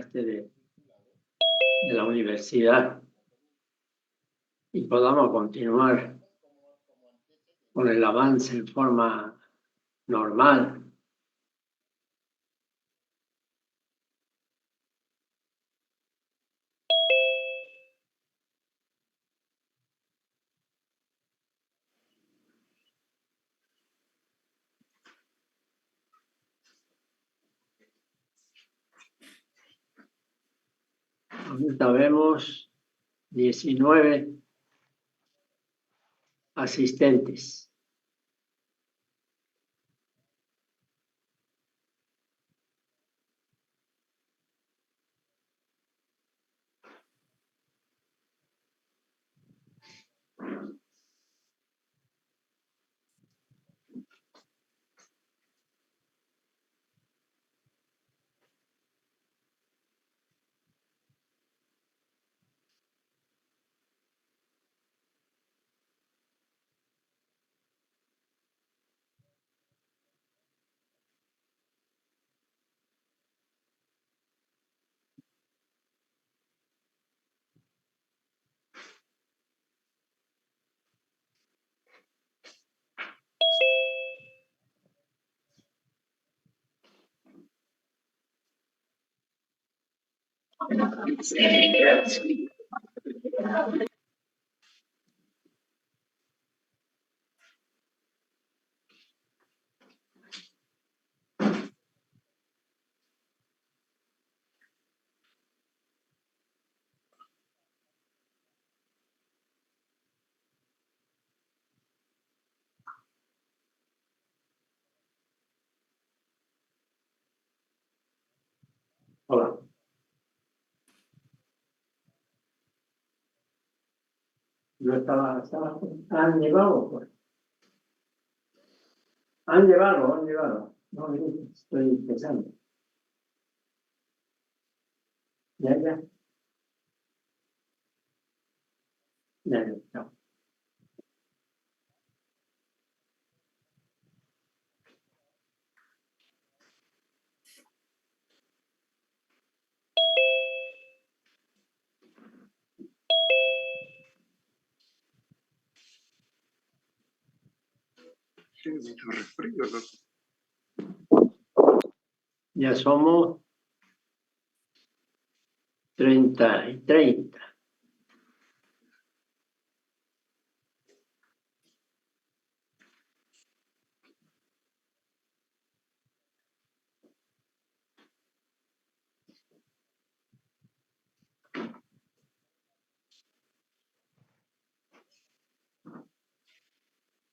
de la universidad y podamos continuar con el avance en forma normal. Ahorita vemos 19 asistentes. Hola. No estaba, han llevado, pues. Han llevado. No, estoy empezando. Ya. No. Ya somos 30 y 30.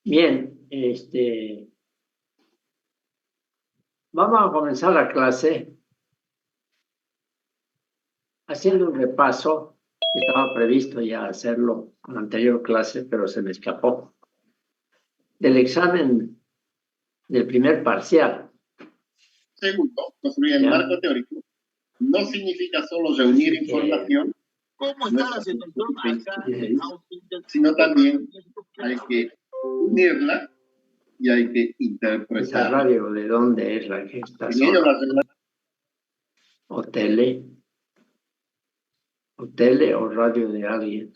Bien, vamos a comenzar la clase haciendo un repaso. Estaba previsto ya hacerlo en la anterior clase, pero se me escapó. Del examen del primer parcial. Segundo, construir el marco teórico no significa solo reunir información, ¿cómo está la situación acá en sino también hay que unirla y hay que interpretar. ¿Esa radio de dónde es la que está sola? O tele o radio de alguien.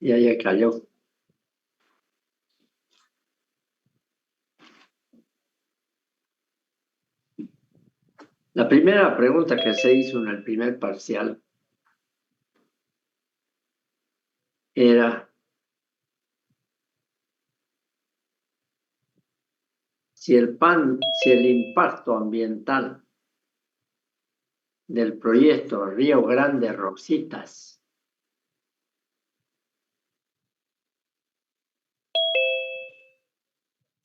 Y ella cayó. La primera pregunta que se hizo en el primer parcial era si el impacto ambiental del proyecto Río Grande Rositas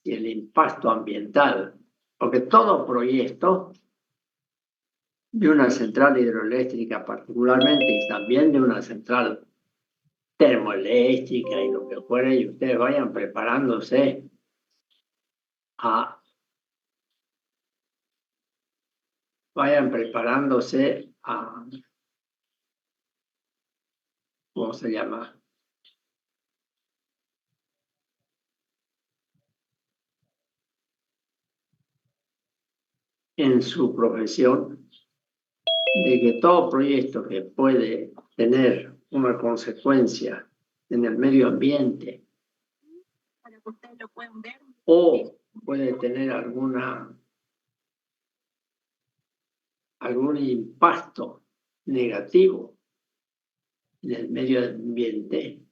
y el impacto ambiental, porque todo proyecto de una central hidroeléctrica particularmente y también de una central termoeléctrica y lo que fuera, y ustedes vayan preparándose a ¿cómo se llama? En su profesión, de que todo proyecto que puede tener una consecuencia en el medio ambiente o puede tener algún impacto negativo en el medio ambiente,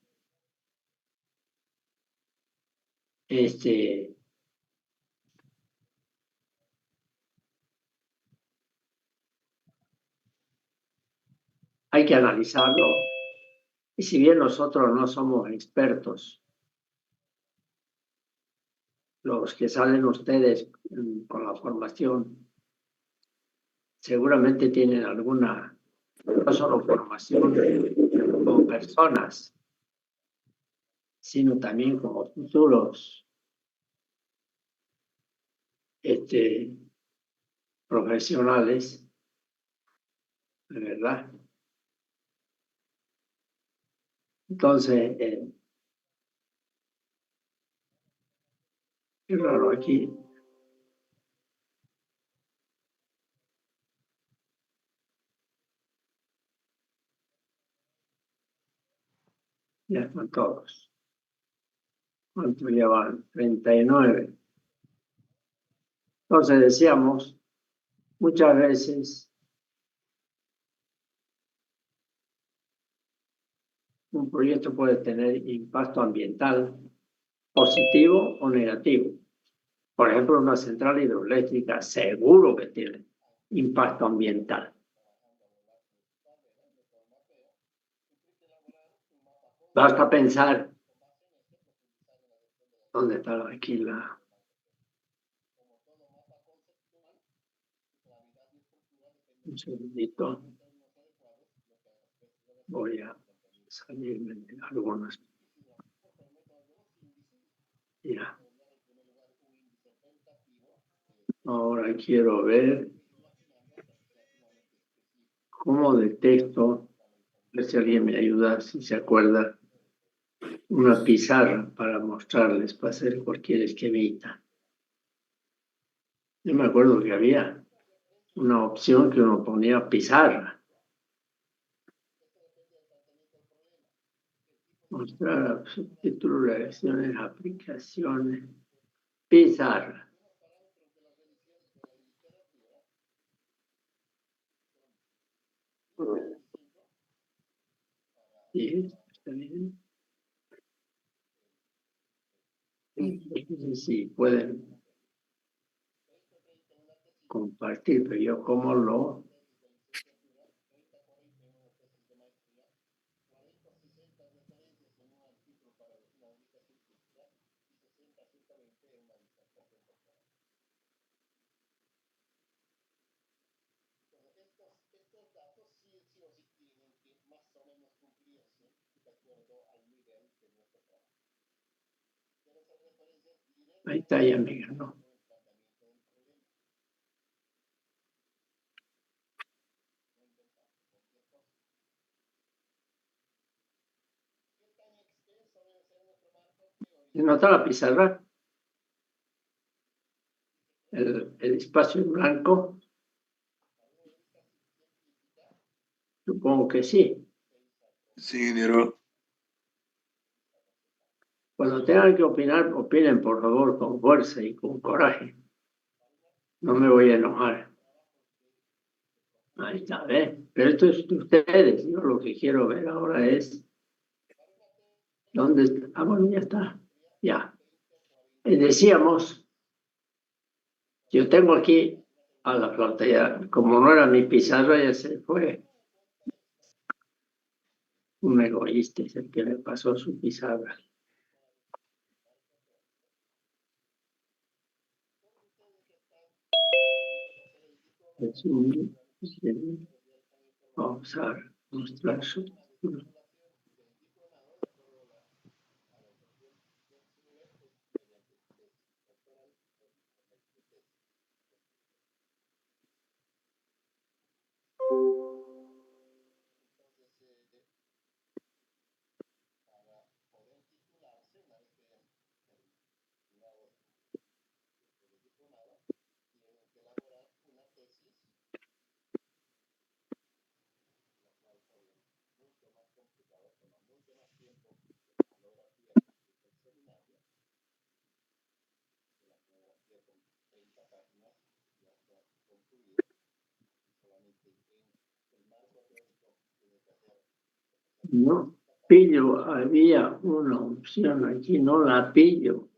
hay que analizarlo. Y si bien nosotros no somos expertos, los que salen ustedes con la formación seguramente tienen alguna, no solo formación como personas, sino también como futuros profesionales, de verdad. Entonces, qué raro aquí. Ya están todos. ¿Cuánto llevan? 39. Entonces decíamos, muchas veces un proyecto puede tener impacto ambiental positivo o negativo. Por ejemplo, una central hidroeléctrica seguro que tiene impacto ambiental. Basta pensar, ¿dónde está aquí la? Un segundito. Voy a salirme de algunas. Ya. Ahora quiero ver cómo detecto, a ver si alguien me ayuda, si se acuerda, una pizarra para mostrarles, para hacer cualquier esquemita. Yo me acuerdo que había una opción que uno ponía pizarra. Mostrar subtítulos, reacciones, aplicaciones, pizarra. Sí, está bien. No sé si pueden compartir, pero yo cómo lo... Ahí está ya, Miguel, ¿no? ¿Se nota la pizarra? El espacio en blanco. Supongo que sí. Sí, ingeniero. Cuando tengan que opinar, opinen por favor con fuerza y con coraje. No me voy a enojar. Ahí está, ¿ves? Pero esto es de ustedes. Yo lo que quiero ver ahora es dónde está. Ah, bueno, ya está. Ya. Decíamos, yo tengo aquí a la flauta ya, como no era mi pizarra, ya se fue. Un egoísta es el que me pasó su pizarra. Es un... Vamos a mostrar su... No pillo, había una opción aquí, no la pillo.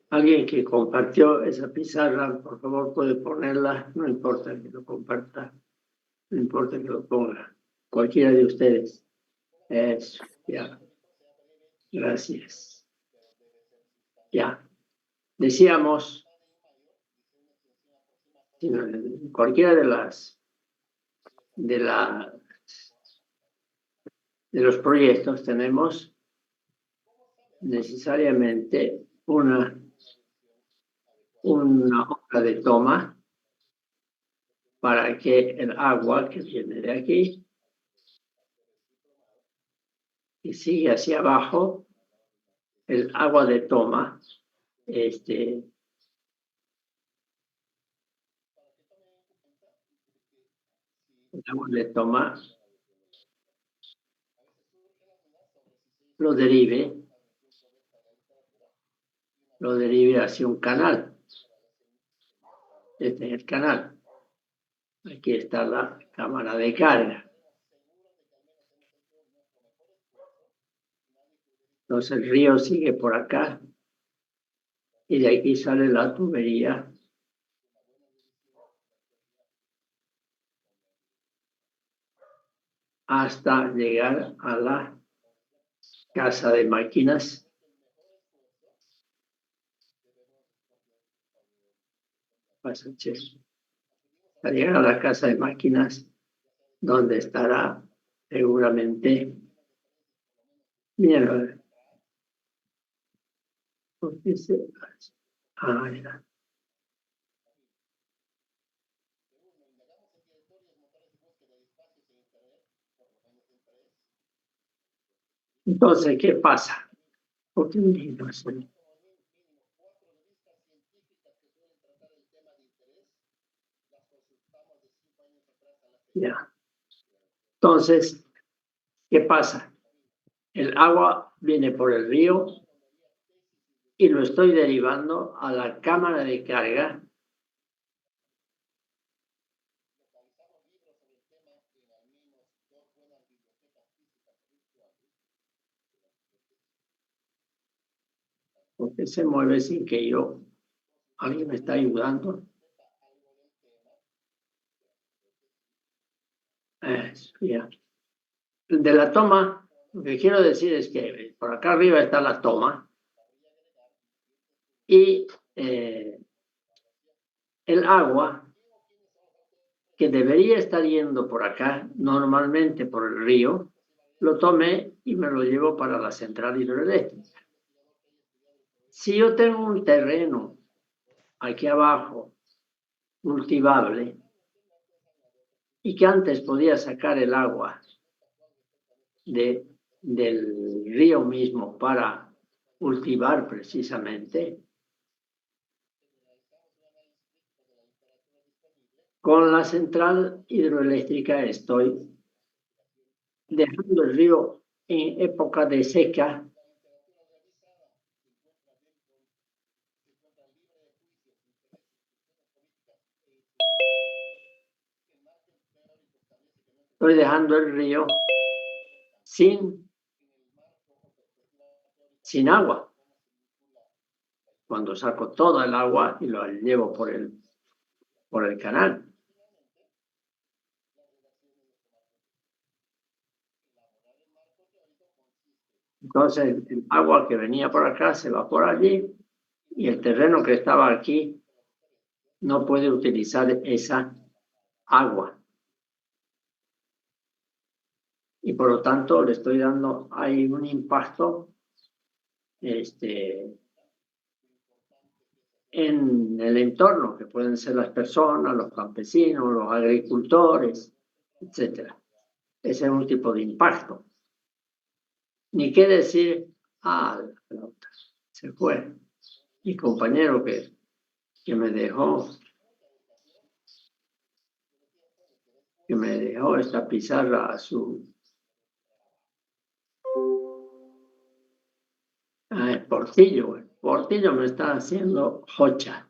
Alguien que compartió esa pizarra, por favor, puede ponerla. No importa que lo comparta, no importa que lo ponga. Cualquiera de ustedes. Eso, ya. Gracias. Ya. Decíamos, cualquiera de los proyectos tenemos necesariamente una hoja de toma para que el agua que viene de aquí y sigue hacia abajo, el agua de toma, el agua de toma lo derive hacia un canal. Este es el canal. Aquí está la cámara de carga. Entonces el río sigue por acá y de aquí sale la tubería hasta llegar a la casa de máquinas. Hasta llegar a la casa de máquinas, donde estará seguramente. Mira, porque ya. Entonces, ¿qué pasa? Porque no sé. Ya. Entonces, ¿qué pasa? El agua viene por el río y lo estoy derivando a la cámara de carga. Porque se mueve sin que alguien me está ayudando. Ya. De la toma, lo que quiero decir es que por acá arriba está la toma y el agua que debería estar yendo por acá, normalmente por el río, lo tomé y me lo llevo para la central hidroeléctrica. Si yo tengo un terreno aquí abajo, cultivable, y que antes podía sacar el agua del río mismo para cultivar precisamente, con la central hidroeléctrica estoy dejando el río en época de seca estoy dejando el río sin agua. Cuando saco todo el agua y lo llevo por el canal. Entonces el agua que venía por acá se va por allí y el terreno que estaba aquí no puede utilizar esa agua. Y por lo tanto le estoy dando ahí un impacto en el entorno, que pueden ser las personas, los campesinos, los agricultores, etcétera. Ese es un tipo de impacto. Ni qué decir, se fue. Mi compañero que me dejó esta pizarra a su Portillo me está haciendo jocha.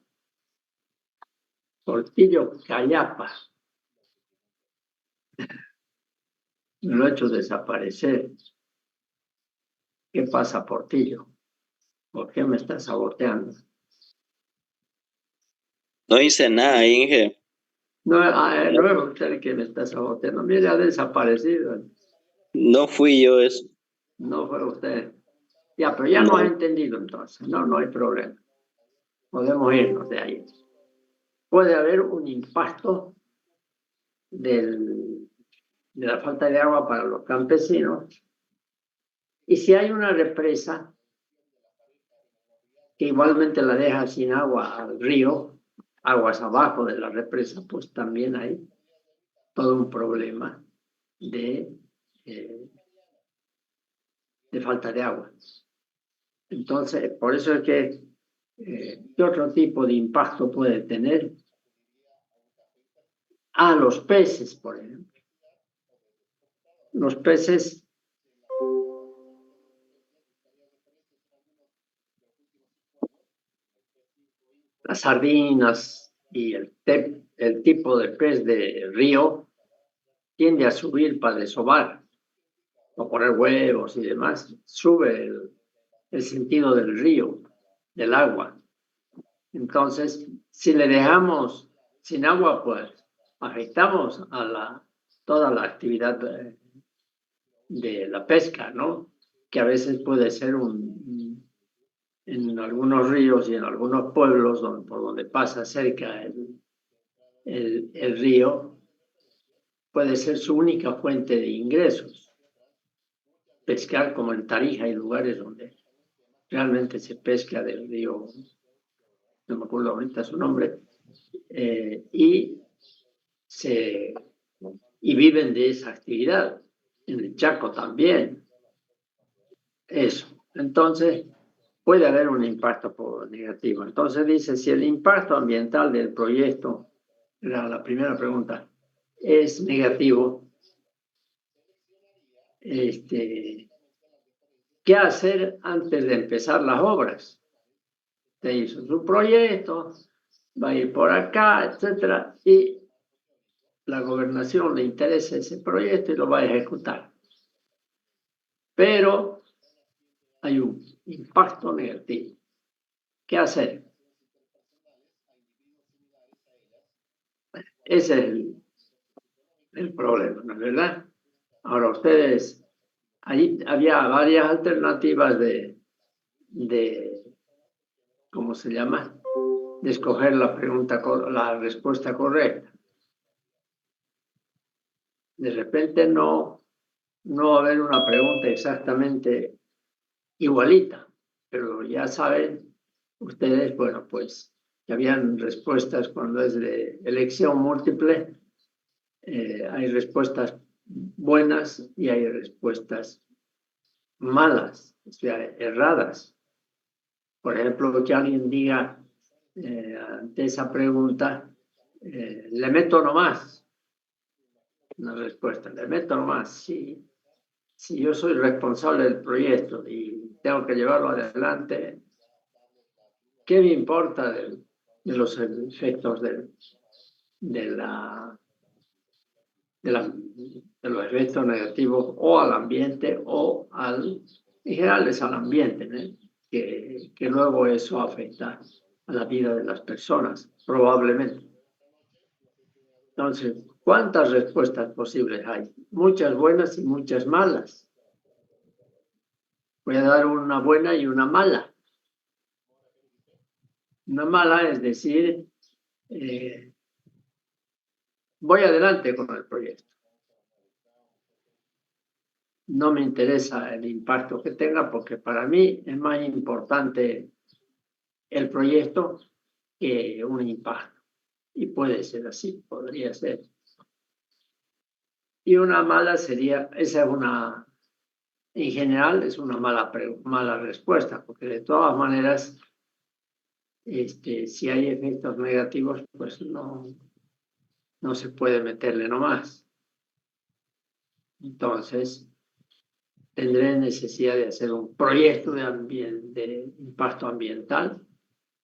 Portillo Callapa. Lo he hecho desaparecer. ¿Qué pasa, Portillo? ¿Por qué me estás saboteando? No hice nada, Inge. No es usted el que me está saboteando. Mire, ha desaparecido. No fui yo eso. No fue usted. Ya, pero ya No. no has entendido entonces. No hay problema. Podemos irnos de ahí. Puede haber un impacto de la falta de agua para los campesinos. Y si hay una represa que igualmente la deja sin agua al río, aguas abajo de la represa, pues también hay todo un problema de falta de agua. Entonces, por eso es que ¿qué otro tipo de impacto puede tener? Los peces, por ejemplo. Los peces las sardinas y el tipo de pez de río tiende a subir para desovar o poner huevos y demás. Sube el sentido del río, del agua. Entonces, si le dejamos sin agua, pues afectamos a toda la actividad de la pesca, ¿no? Que a veces puede ser en algunos ríos y en algunos pueblos por donde pasa cerca el río, puede ser su única fuente de ingresos. Pescar como en Tarija, hay lugares donde realmente se pesca del río, no me acuerdo ahorita su nombre, y viven de esa actividad. En el Chaco también. Eso. Entonces, puede haber un impacto negativo. Entonces dice, si el impacto ambiental del proyecto, era la primera pregunta, es negativo, ¿qué hacer antes de empezar las obras? Te hizo su proyecto, va a ir por acá, etcétera, y la gobernación le interesa ese proyecto y lo va a ejecutar. Pero hay un impacto negativo. ¿Qué hacer? Ese es el problema, ¿no es verdad? Ahora ustedes, ahí había varias alternativas de ¿cómo se llama? De escoger la respuesta correcta. De repente no va a haber una pregunta exactamente igualita, pero ya saben ustedes, bueno, pues que habían respuestas cuando es de elección múltiple, hay respuestas buenas y hay respuestas malas, o sea, erradas. Por ejemplo, que alguien diga ante esa pregunta, le meto nomás. Una respuesta, le meto nomás. Si yo soy responsable del proyecto y tengo que llevarlo adelante, ¿qué me importa de los efectos de los efectos negativos o al ambiente o en general es al ambiente, ¿no? que luego eso afecta a la vida de las personas, probablemente. Entonces, ¿cuántas respuestas posibles hay? Muchas buenas y muchas malas. Voy a dar una buena y una mala. Una mala es decir, voy adelante con el proyecto. No me interesa el impacto que tenga porque para mí es más importante el proyecto que un impacto. Y puede ser así, podría ser. Y una mala sería, en general es una mala respuesta, porque de todas maneras, si hay efectos negativos, pues no se puede meterle nomás. Entonces, tendré necesidad de hacer un proyecto de impacto ambiental.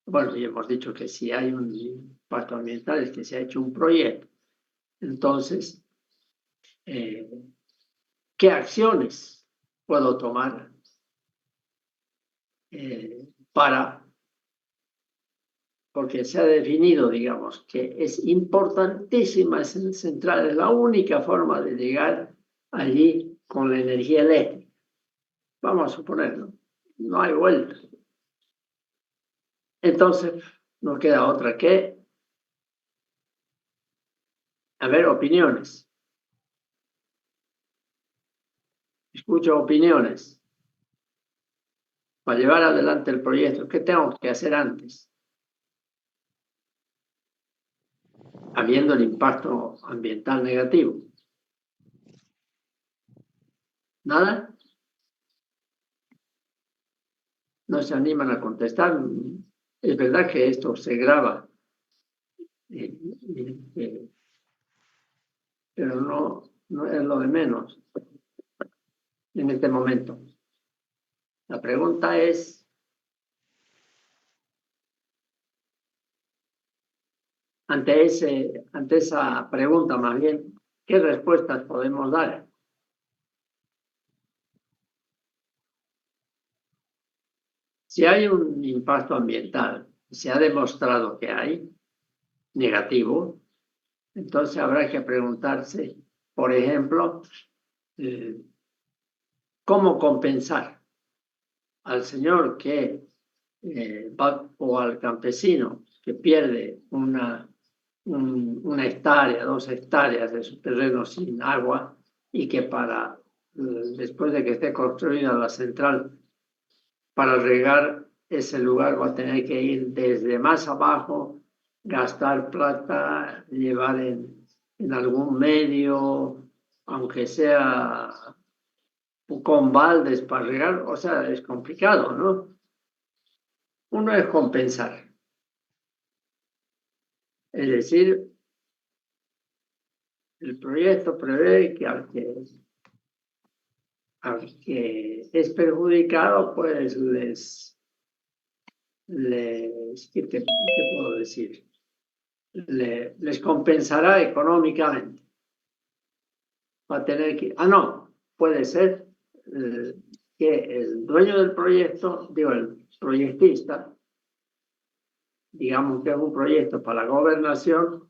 Bueno, ya hemos dicho que si hay un impacto ambiental es que se ha hecho un proyecto. Entonces, ¿qué acciones puedo tomar porque se ha definido, digamos, que es importantísima, es central, es la única forma de llegar allí con la energía eléctrica. Vamos a suponerlo, no hay vuelta. Entonces, no queda otra que haber opiniones. Escucho opiniones. Para llevar adelante el proyecto, ¿qué tengo que hacer antes? Habiendo el impacto ambiental negativo. ¿Nada? No se animan a contestar. Es verdad que esto se graba, pero no es lo de menos en este momento. La pregunta es, ante esa pregunta más bien, ¿qué respuestas podemos dar? Si hay un impacto ambiental, se ha demostrado que hay, negativo, entonces habrá que preguntarse, por ejemplo, ¿cómo compensar al señor que o al campesino que pierde una hectárea, 2 hectáreas de su terreno sin agua y que después de que esté construida la central, para regar ese lugar va a tener que ir desde más abajo, gastar plata, llevar en algún medio, aunque sea con baldes para regar, o sea, es complicado, ¿no? Uno es compensar. Es decir, el proyecto prevé que al que es perjudicado, pues ¿qué puedo decir? Les compensará económicamente. Va a tener que... puede ser que el dueño del proyecto, el proyectista, digamos que es un proyecto para la gobernación,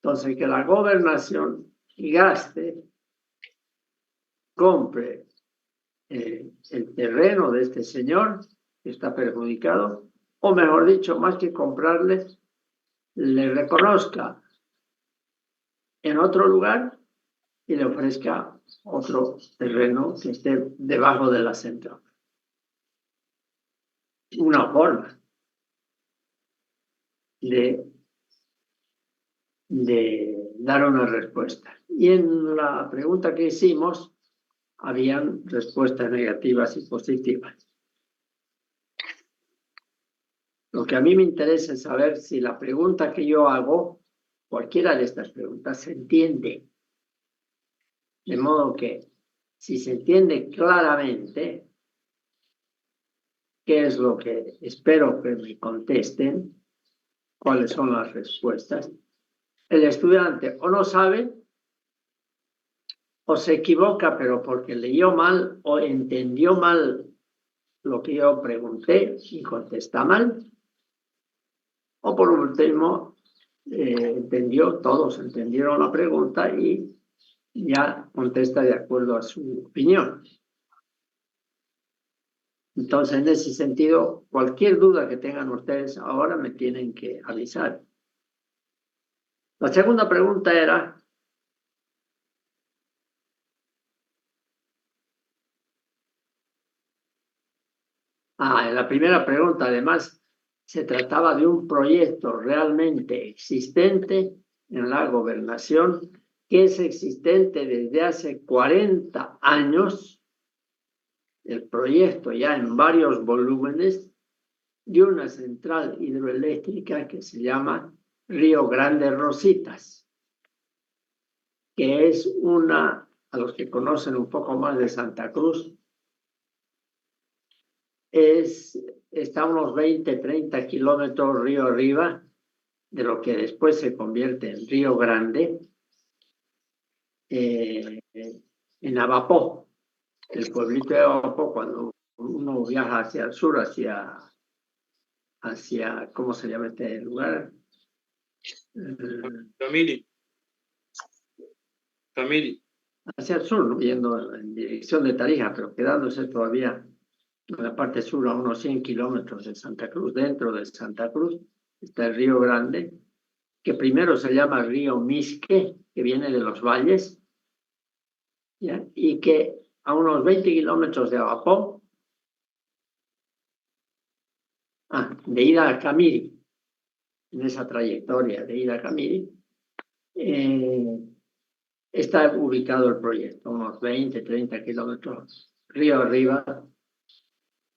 entonces que la gobernación compre el terreno de este señor que está perjudicado, o mejor dicho, más que comprarle, le reconozca en otro lugar y le ofrezca otro terreno que esté debajo de la central. Una forma de dar una respuesta. Y en la pregunta que hicimos, habían respuestas negativas y positivas. Lo que a mí me interesa es saber si la pregunta que yo hago, cualquiera de estas preguntas, se entiende. De modo que, si se entiende claramente qué es lo que espero que me contesten, cuáles son las respuestas, el estudiante o no sabe, o se equivoca, pero porque leyó mal o entendió mal lo que yo pregunté y contesta mal, o por último, todos entendieron la pregunta y ya contesta de acuerdo a su opinión. Entonces, en ese sentido, cualquier duda que tengan ustedes ahora me tienen que avisar. La segunda pregunta era, en la primera pregunta, además, se trataba de un proyecto realmente existente en la gobernación, que es existente desde hace 40 años, el proyecto ya en varios volúmenes, de una central hidroeléctrica que se llama Río Grande Rositas, que es a los que conocen un poco más de Santa Cruz, está a unos 20, 30 kilómetros río arriba de lo que después se convierte en Río Grande, en Abapó, el pueblito de Abapó. Cuando uno viaja hacia el sur, hacia ¿cómo se llama este lugar? Camiri. Hacia el sur, ¿no? Yendo en dirección de Tarija, pero quedándose todavía en la parte sur a unos 100 kilómetros de Santa Cruz. Dentro de Santa Cruz está el Río Grande, que primero se llama Río Misque, que viene de los valles, ¿ya? Y que a unos 20 kilómetros de Abapó, de ida a Camiri, en esa trayectoria de ida a Camiri, está ubicado el proyecto, unos 20, 30 kilómetros río arriba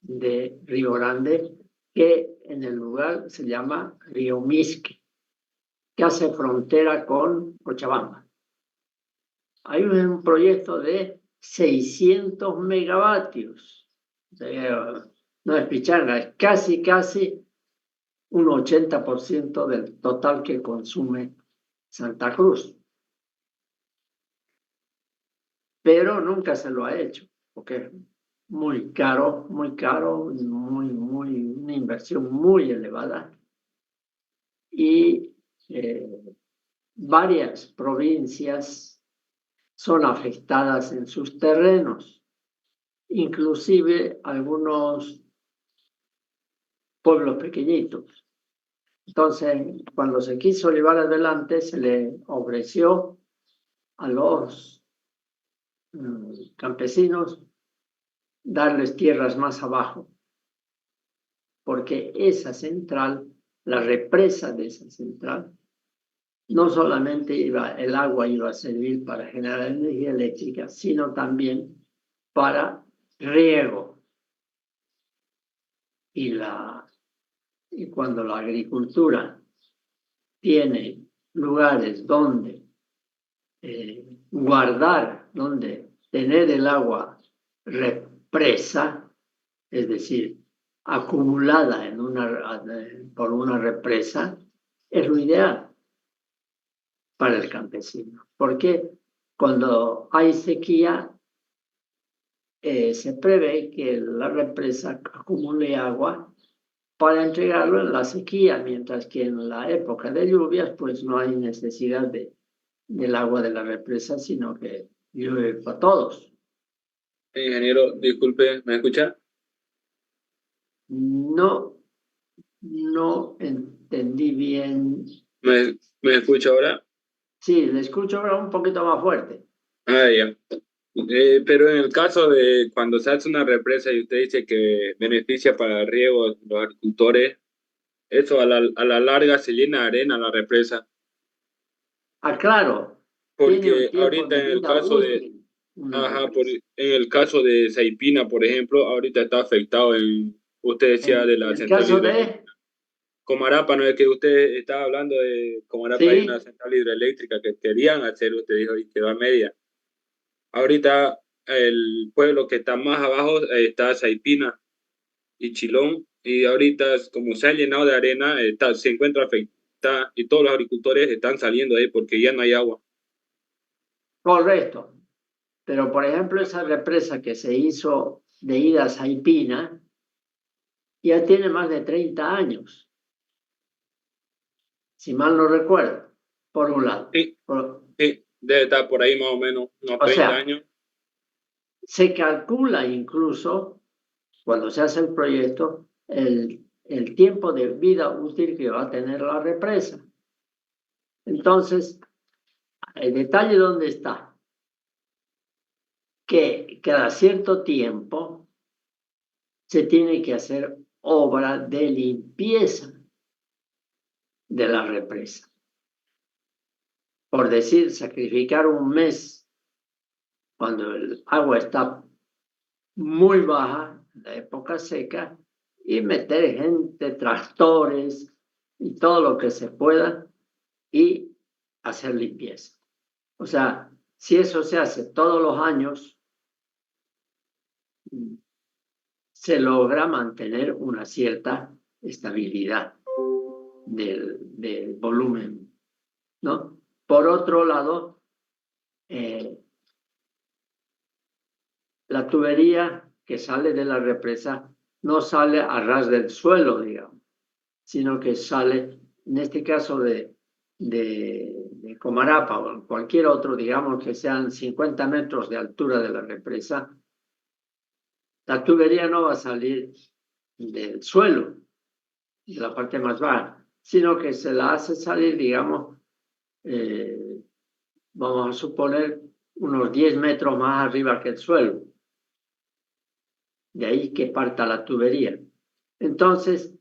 de Río Grande, que en el lugar se llama Río Misque, que hace frontera con Cochabamba. Hay un proyecto de 600 megavatios. No es pichanga, es casi un 80% del total que consume Santa Cruz. Pero nunca se lo ha hecho, porque es muy caro, una inversión muy elevada. Y varias provincias son afectadas en sus terrenos, inclusive algunos pueblos pequeñitos. Entonces, cuando se quiso llevar adelante, se le ofreció a los campesinos darles tierras más abajo, porque esa central, la represa de esa central, no solamente el agua iba a servir para generar energía eléctrica, sino también para riego. Y cuando la agricultura tiene lugares donde guardar, donde tener el agua represa, es decir, acumulada por una represa, es lo ideal para el campesino. Porque cuando hay sequía, se prevé que la represa acumule agua para entregarlo en la sequía, mientras que en la época de lluvias pues no hay necesidad del agua de la represa, sino que llueve para todos. Ingeniero, disculpe, ¿me escucha? No entendí bien. ¿Me escucha ahora? Sí, le escucho ahora un poquito más fuerte. Ya. Pero en el caso de cuando se hace una represa y usted dice que beneficia para el riego de los agricultores, eso a la larga se llena de arena la represa. Claro, tiene un Porque tiempo ahorita de en el vida caso útil. en el caso de Saipina, por ejemplo, ahorita está afectado usted decía de la En el central caso hidroeléctrica. de... Comarapa, ¿no es que usted estaba hablando de Comarapa? Hay una Sí, central hidroeléctrica que querían hacer, usted dijo, y quedó a media. Ahorita el pueblo que está más abajo está Saipina y Chilón, y ahorita como se ha llenado de arena, se encuentra afectada y todos los agricultores están saliendo de ahí porque ya no hay agua. correcto. Pero, por ejemplo, esa represa que se hizo de ida a Saipina ya tiene más de 30 años, si mal no recuerdo, por un lado. Sí, sí, debe estar por ahí más o menos unos 30 años. Se calcula incluso, cuando se hace el proyecto, el tiempo de vida útil que va a tener la represa. Entonces, el detalle dónde está, que cada cierto tiempo se tiene que hacer obra de limpieza de la represa. Por decir, sacrificar un mes cuando el agua está muy baja, en la época seca, y meter gente, tractores y todo lo que se pueda y hacer limpieza. O sea, si eso se hace todos los años, se logra mantener una cierta estabilidad del volumen, ¿no? Por otro lado, la tubería que sale de la represa no sale a ras del suelo, digamos, sino que sale, en este caso de Comarapa o cualquier otro, digamos que sean 50 metros de altura de la represa, la tubería no va a salir del suelo, de la parte más baja, sino que se la hace salir, digamos, vamos a suponer, unos 10 metros más arriba que el suelo. De ahí que parta la tubería. Entonces,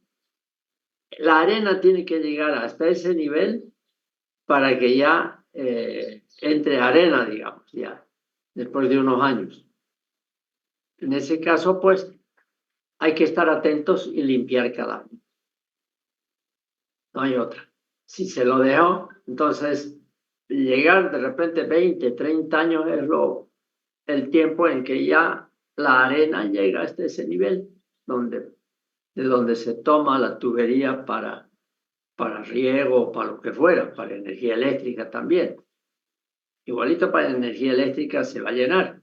la arena tiene que llegar hasta ese nivel para que ya entre arena, digamos, ya, después de unos años. En ese caso, pues, hay que estar atentos y limpiar cada año. No hay otra. Si se lo dejó, entonces, llegar de repente 20, 30 años es el tiempo en que ya la arena llega hasta ese nivel, de donde se toma la tubería para riego, para lo que fuera, para energía eléctrica también. Igualito para energía eléctrica se va a llenar.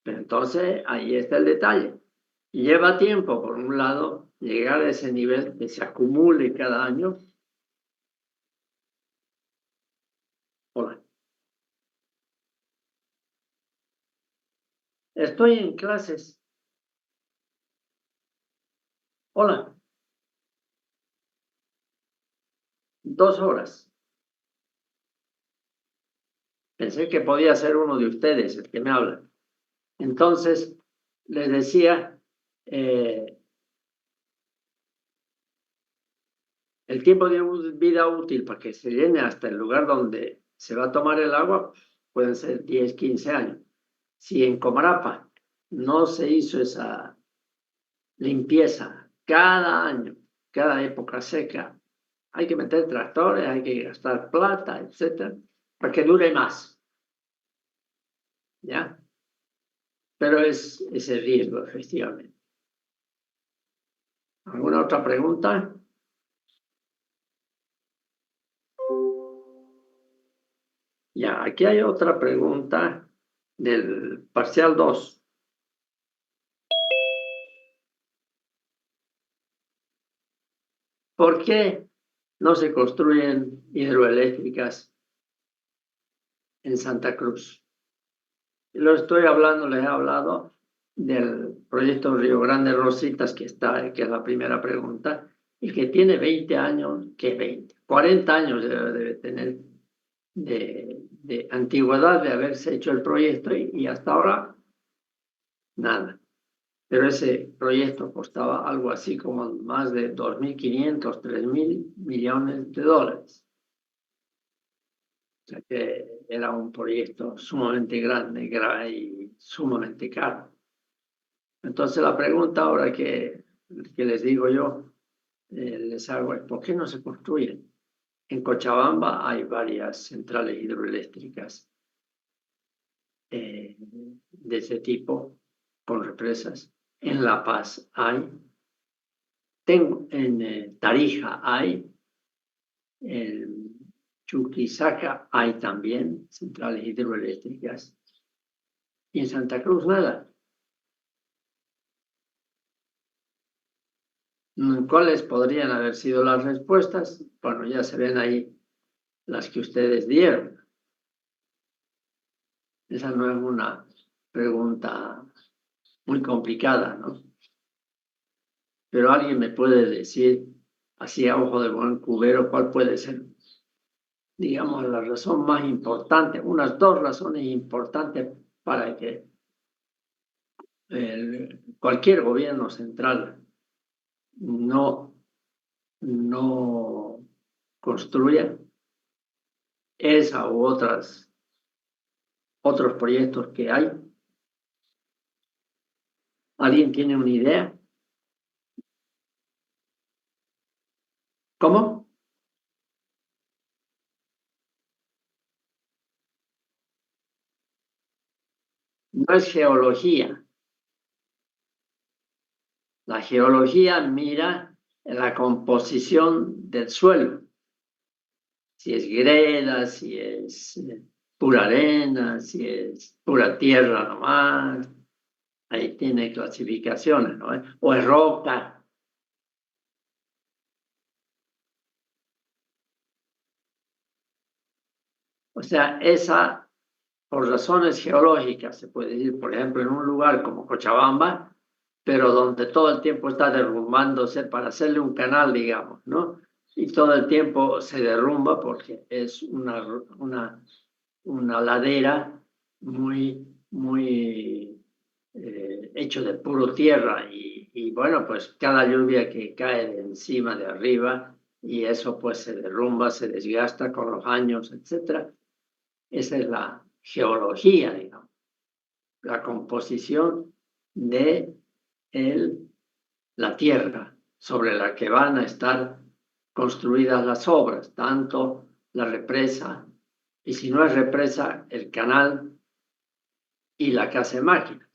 Pero entonces ahí está el detalle. Lleva tiempo, por un lado, llegar a ese nivel que se acumule cada año. Hola. Estoy en clases. Hola. 2 horas. Pensé que podía ser uno de ustedes el que me habla. Entonces, les decía, el tiempo de vida útil para que se llene hasta el lugar donde se va a tomar el agua pueden ser 10, 15 años. Si en Comarapa no se hizo esa limpieza cada año, cada época seca, hay que meter tractores, hay que gastar plata, etcétera, para que dure más. ¿Ya? Pero es ese riesgo, efectivamente. ¿Alguna otra pregunta? Ya, aquí hay otra pregunta del parcial 2. ¿Por qué no se construyen hidroeléctricas en Santa Cruz? Les he hablado del proyecto Río Grande Rositas, que es la primera pregunta, y que tiene 20 años, 40 años debe tener de antigüedad de haberse hecho el proyecto y hasta ahora nada. Pero ese proyecto costaba algo así como más de 2.500, 3.000 millones de dólares. O sea que era un proyecto sumamente grande y sumamente caro. Entonces la pregunta ahora que les digo yo, les hago es, ¿por qué no se construyen? En Cochabamba hay varias centrales hidroeléctricas de ese tipo, con represas. En La Paz hay. En Tarija hay. En Chuquisaca hay también centrales hidroeléctricas. Y en Santa Cruz nada. ¿Cuáles podrían haber sido las respuestas? Bueno, ya se ven ahí las que ustedes dieron. Esa no es una pregunta muy complicada, ¿no? Pero alguien me puede decir, así a ojo de buen cubero, cuál puede ser, digamos, la razón más importante, unas 2 razones importantes para que cualquier gobierno central no construya esa u otros proyectos que hay. ¿Alguien tiene una idea? ¿Cómo? No es geología. La geología mira la composición del suelo. Si es greda, si es pura arena, si es pura tierra nomás. Ahí tiene clasificaciones, ¿no? O es roca. O sea, esa, por razones geológicas, se puede decir, por ejemplo, en un lugar como Cochabamba, pero donde todo el tiempo está derrumbándose para hacerle un canal, digamos, ¿no? Y todo el tiempo se derrumba porque es una ladera muy hecho de puro tierra y bueno, pues cada lluvia que cae de encima, de arriba, y eso pues se derrumba, se desgasta con los años, etcétera. Esa es la geología, digamos, la composición de la tierra sobre la que van a estar construidas las obras, tanto la represa, y si no es represa, el canal y la casa de máquinas.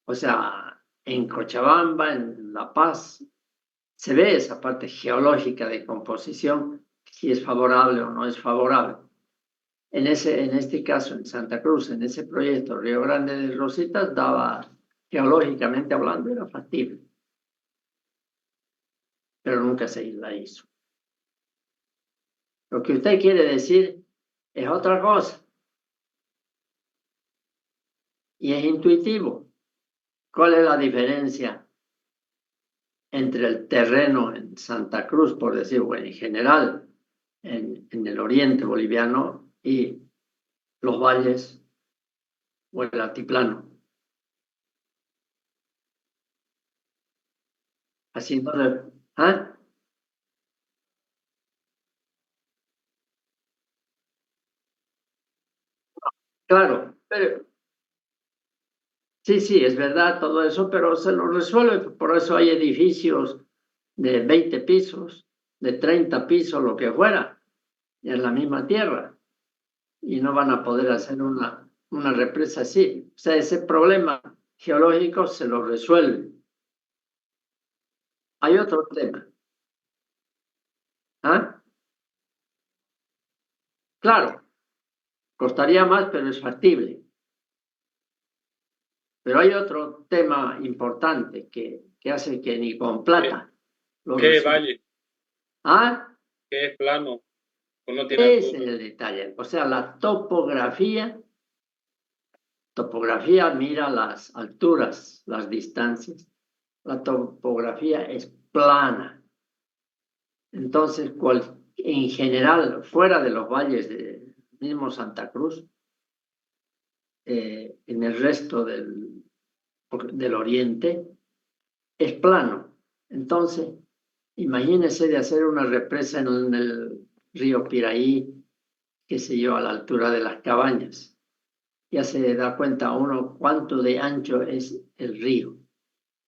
O sea, en Cochabamba, en La Paz, se ve esa parte geológica de composición, si es favorable o no es favorable. En este caso, en Santa Cruz, en ese proyecto Río Grande de Rositas, daba, geológicamente hablando, era factible. Pero nunca se la hizo. Lo que usted quiere decir es otra cosa. Y es intuitivo. ¿Cuál es la diferencia entre el terreno en Santa Cruz, por decir, bueno, en general, en el oriente boliviano y los valles o el altiplano? Así no le... ¿Ah? Claro, pero sí, es verdad todo eso, pero se lo resuelve. Por eso hay edificios de 20 pisos, de 30 pisos, lo que fuera, en la misma tierra. Y no van a poder hacer una represa así. O sea, ese problema geológico se lo resuelve. Hay otro tema. ¿Ah? Claro, costaría más, pero es factible. Pero hay otro tema importante que hace que ni con plata lo ¿Qué resuelva. valle? ¿Ah? ¿Qué es plano? ¿O no tiene Ese es el detalle. O sea, la topografía mira las alturas, las distancias. La topografía es plana. Entonces, en general, fuera de los valles de mismo Santa Cruz, en el resto del oriente, es plano. Entonces, imagínese de hacer una represa en el río Piraí, qué sé yo, a la altura de las Cabañas. Ya se da cuenta uno cuánto de ancho es el río.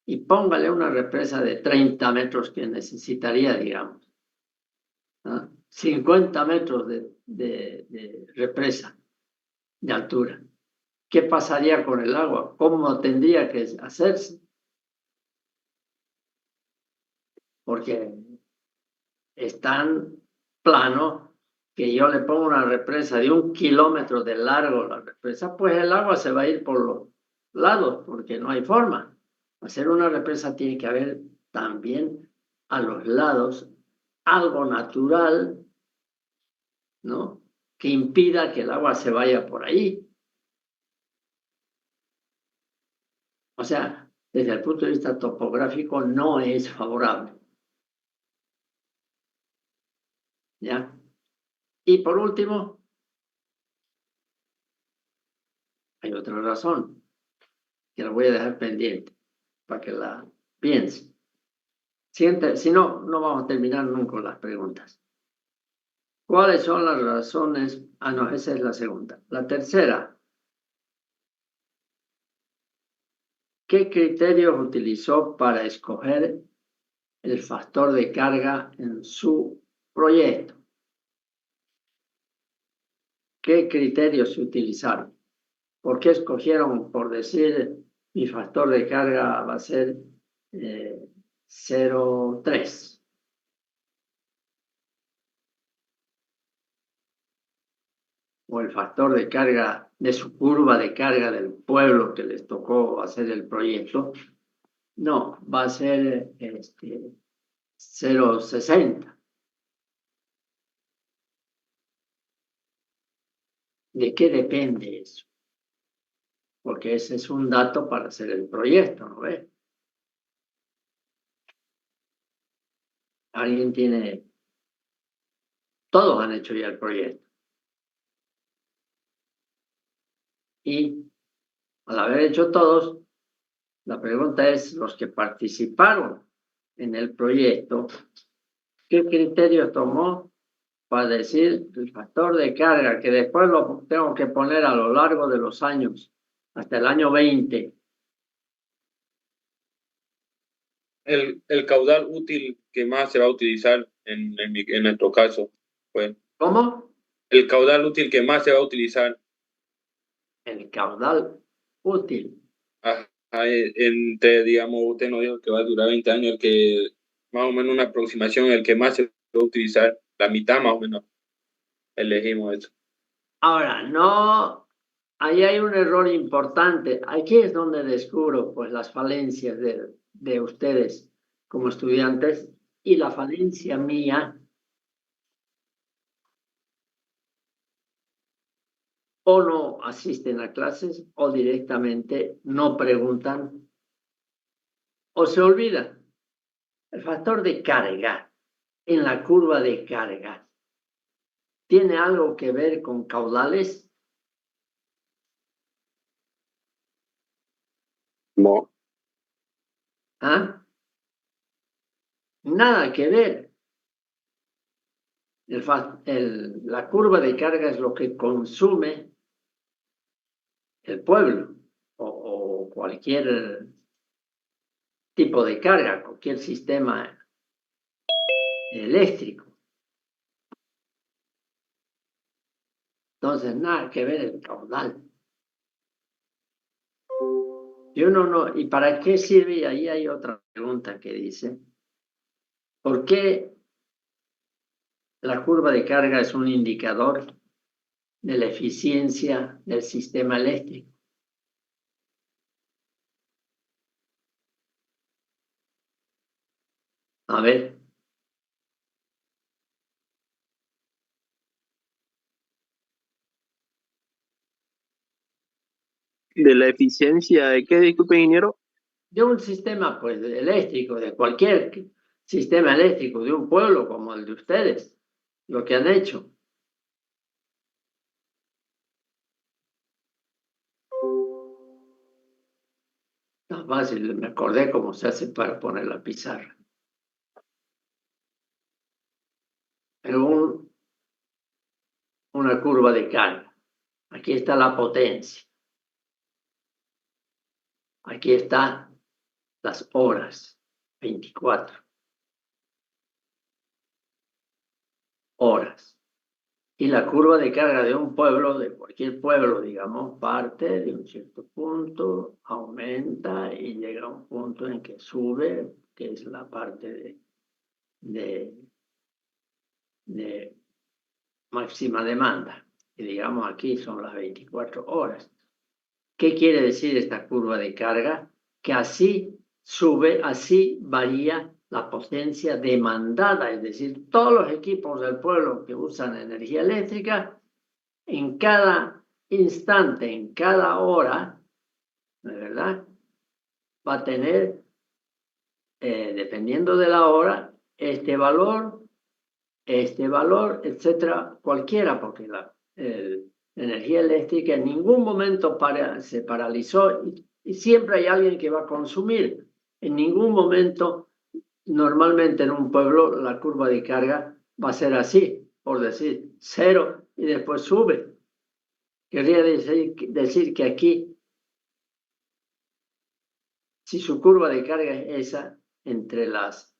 Y póngale una represa de 30 metros que necesitaría, digamos. 50 metros de represa de altura. ¿Qué pasaría con el agua? ¿Cómo tendría que hacerse? Porque es tan plano que yo le pongo una represa de 1 kilómetro de largo, la represa, pues el agua se va a ir por los lados, porque no hay forma. Hacer una represa tiene que haber también a los lados algo natural, ¿no? Que impida que el agua se vaya por ahí. O sea, desde el punto de vista topográfico no es favorable. ¿Ya? Y por último, hay otra razón que la voy a dejar pendiente para que la piense. Si no, no vamos a terminar nunca con las preguntas. ¿Cuáles son las razones? Ah, no, esa es la segunda. La tercera, ¿qué criterios utilizó para escoger el factor de carga en su proyecto? ¿Qué criterios se utilizaron? ¿Por qué escogieron, por decir, mi factor de carga va a ser 0,3. O el factor de carga de su curva de carga del pueblo que les tocó hacer el proyecto, no, va a ser 0,60. ¿De qué depende eso? Porque ese es un dato para hacer el proyecto, ¿no ves? Alguien tiene... Todos han hecho ya el proyecto. Y al haber hecho todos, la pregunta es, los que participaron en el proyecto, ¿qué criterio tomó para decir el factor de carga que después lo tengo que poner a lo largo de los años, hasta el año 20? El caudal útil que más se va a utilizar en nuestro caso, pues. ¿Cómo? El caudal útil que más se va a utilizar. El caudal útil. Digamos, usted nos dijo que va a durar 20 años, el que más o menos una aproximación, el que más se va a utilizar, la mitad más o menos, elegimos eso. Ahora, no, ahí hay un error importante. Aquí es donde descubro pues las falencias de ustedes como estudiantes y la falencia mía. O no asisten a clases o directamente no preguntan o se olvidan. El factor de carga en la curva de carga tiene algo que ver con caudales. No. ¿Ah? Nada que ver. La curva de carga es lo que consume el pueblo o cualquier tipo de carga, cualquier sistema eléctrico. Entonces, nada que ver el caudal. Y uno no, ¿y para qué sirve? Y ahí hay otra pregunta que dice, ¿por qué la curva de carga es un indicador de la eficiencia del sistema eléctrico? A ver. ¿De la eficiencia de qué, disculpe, ingeniero? De un sistema pues eléctrico, de cualquier sistema eléctrico, de un pueblo como el de ustedes, lo que han hecho. Tan fácil, me acordé cómo se hace para poner la pizarra. En una curva de carga. Aquí está la potencia. Aquí están las horas, 24 horas. Y la curva de carga de un pueblo, de cualquier pueblo, digamos, parte de un cierto punto, aumenta y llega a un punto en que sube, que es la parte de máxima demanda. Y digamos aquí son las 24 horas. ¿Qué quiere decir esta curva de carga? Que así sube, así varía la potencia demandada, es decir, todos los equipos del pueblo que usan energía eléctrica, en cada instante, en cada hora, ¿verdad? Va a tener, dependiendo de la hora, este valor, etcétera, cualquiera, porque la energía eléctrica en ningún momento se paralizó y siempre hay alguien que va a consumir. En ningún momento, normalmente en un pueblo, la curva de carga va a ser así, por decir, 0 y después sube. Querría decir que aquí, si su curva de carga es esa, entre las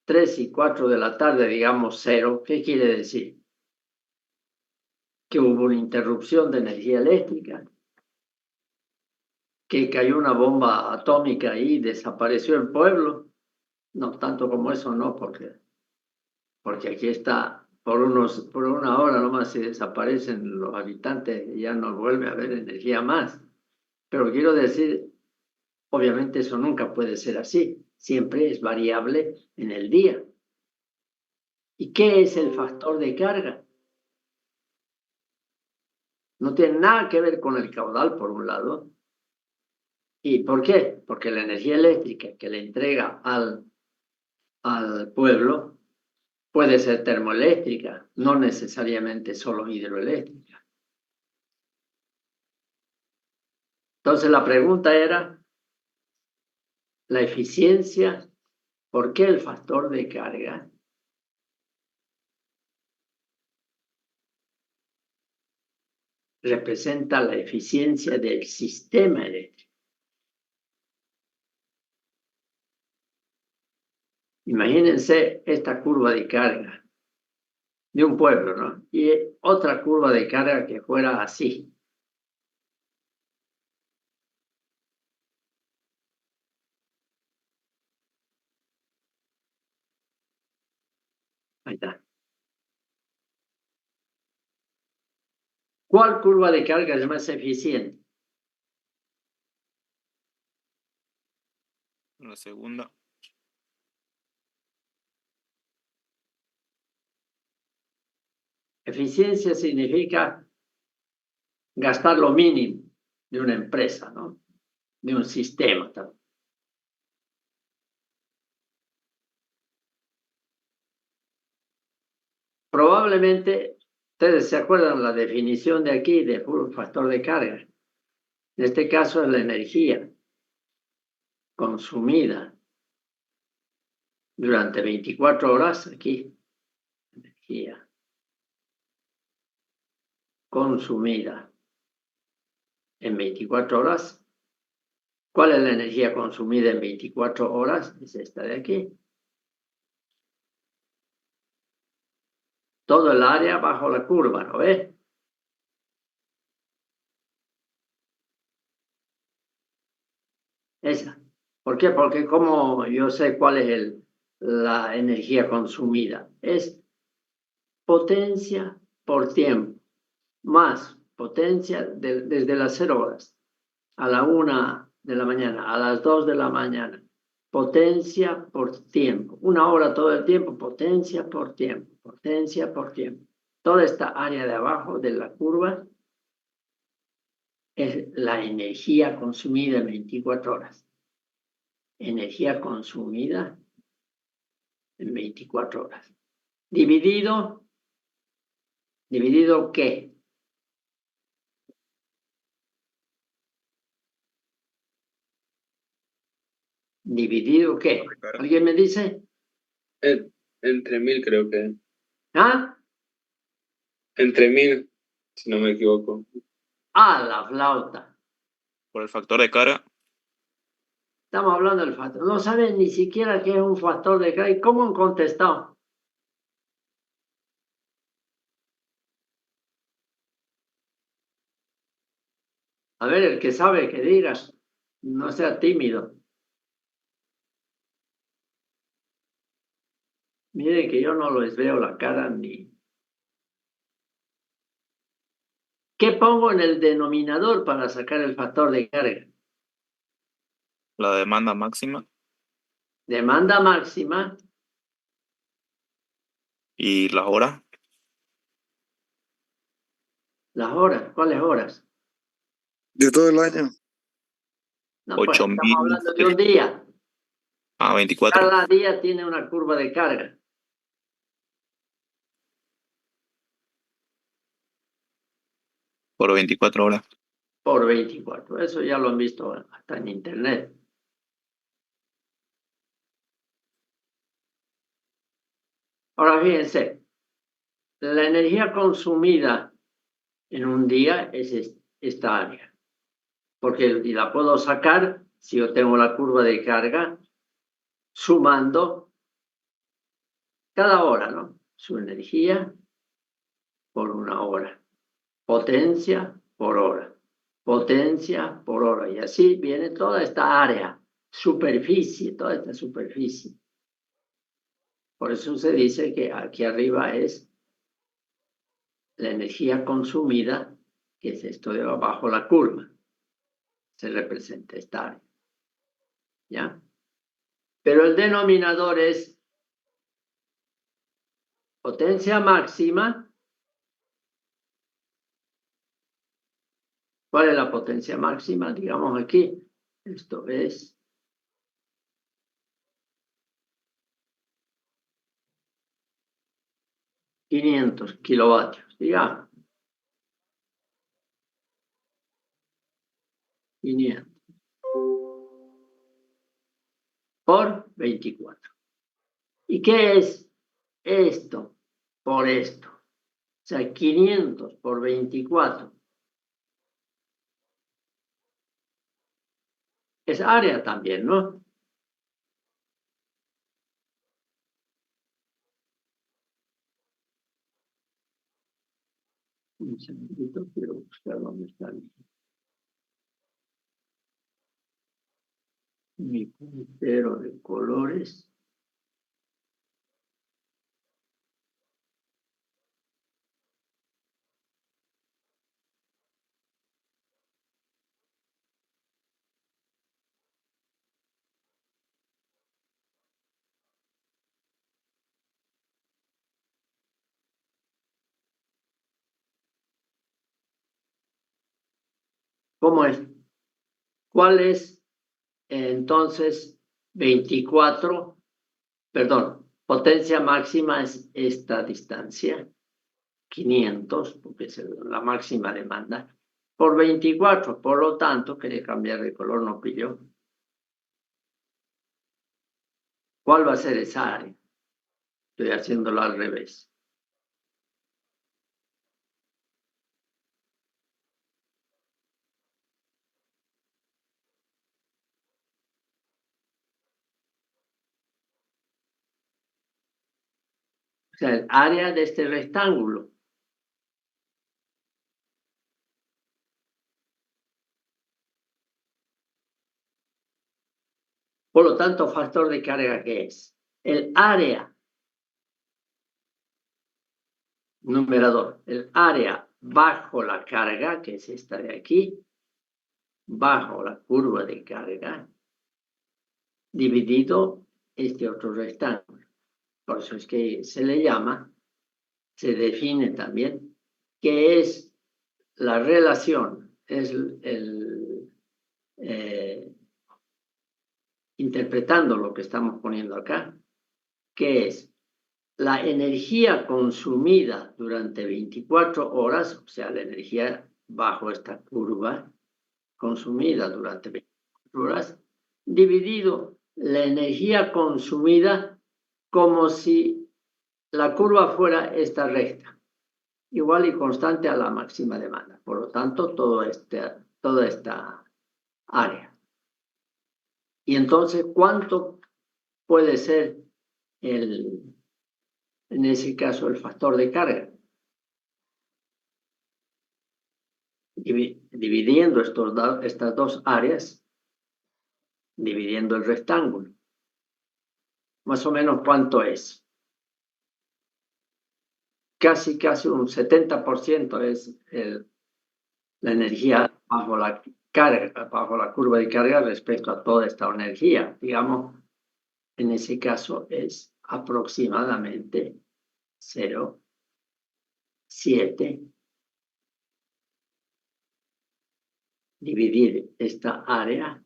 3 y 4 de la tarde, digamos 0, ¿qué quiere decir? Que hubo una interrupción de energía eléctrica. que cayó una bomba atómica y desapareció el pueblo. No tanto como eso, no, porque aquí está, por una hora nomás se desaparecen los habitantes y ya no vuelve a haber energía más. Pero quiero decir, obviamente eso nunca puede ser así, siempre es variable en el día. ¿Y qué es el factor de carga? No tiene nada que ver con el caudal, por un lado. ¿Y por qué? Porque la energía eléctrica que le entrega al pueblo puede ser termoeléctrica, no necesariamente solo hidroeléctrica. Entonces la pregunta era, la eficiencia, ¿por qué el factor de carga representa la eficiencia del sistema eléctrico? Imagínense esta curva de carga de un pueblo, ¿no? Y otra curva de carga que fuera así. Ahí está. ¿Cuál curva de carga es más eficiente? La segunda. Eficiencia significa gastar lo mínimo de una empresa, ¿no? De un sistema también. Probablemente ustedes se acuerdan la definición de aquí de factor de carga. En este caso es la energía consumida durante 24 horas aquí. Energía consumida en 24 horas. ¿Cuál es la energía consumida en 24 horas? Es esta de aquí. Todo el área bajo la curva, ¿no ves? Esa. ¿Por qué? Porque como yo sé cuál es la energía consumida. Es potencia por tiempo, más potencia desde las 0 horas a la 1 de la mañana, a las 2 de la mañana. Potencia por tiempo. 1 hora todo el tiempo, potencia por tiempo, potencia por tiempo. Toda esta área de abajo de la curva es la energía consumida en 24 horas. Energía consumida en 24 horas. ¿Dividido qué? ¿Dividido qué? ¿Alguien me dice? Entre 1000 creo que. ¿Ah? Entre 1000, si no me equivoco. Ah, la flauta. Por el factor de carga. Estamos hablando del factor. No saben ni siquiera qué es un factor de carga. ¿Cómo han contestado? A ver, el que sabe que diga. No sea tímido. Miren que yo no les veo la cara ni... ¿Qué pongo en el denominador para sacar el factor de carga? La demanda máxima. Demanda máxima. Y las horas. Las horas. ¿Cuáles horas? De todo el año. No, pues 8000. estamos hablando de un día. 24. Cada día tiene una curva de carga. Por 24 horas. Por 24. Eso ya lo han visto hasta en internet. Ahora fíjense, la energía consumida en un día es esta área. Porque y la puedo sacar si yo tengo la curva de carga sumando cada hora, ¿no? Su energía por 1 hora. Potencia por hora. potencia por hora. Y así viene toda esta área, superficie, toda esta superficie. Por eso se dice que aquí arriba es la energía consumida, que es esto de abajo la curva. Se representa esta área. ¿Ya? Pero el denominador es potencia máxima. ¿Cuál es la potencia máxima? Digamos aquí. Esto es 500 kilovatios, digamos. 500 por 24. ¿Y qué es esto por esto? O sea, 500 por 24. Es área también, ¿no? Un segundito, quiero buscar dónde está mi puntero de colores. ¿Cómo es? ¿Cuál es entonces 24? Perdón, potencia máxima es esta distancia, 500, porque es la máxima demanda, por 24. Por lo tanto, quería cambiar de color, no pilló. ¿Cuál va a ser esa área? Estoy haciéndolo al revés. O sea, el área de este rectángulo. Por lo tanto, factor de carga, ¿qué es? El área, numerador, el área bajo la carga, que es esta de aquí, bajo la curva de carga, dividido este otro rectángulo. Por eso es que se le llama, se define también, que es la relación, es interpretando lo que estamos poniendo acá, que es la energía consumida durante 24 horas, o sea, la energía bajo esta curva, consumida durante 24 horas, dividido la energía consumida como si la curva fuera esta recta, igual y constante a la máxima demanda. Por lo tanto, toda esta área. Y entonces, ¿cuánto puede ser en ese caso, el factor de carga? Dividiendo estas dos áreas, dividiendo el rectángulo. Más o menos, ¿cuánto es? Casi un 70% es la energía bajo la carga, bajo la curva de carga respecto a toda esta energía. Digamos, en ese caso es aproximadamente 0,7. Dividir esta área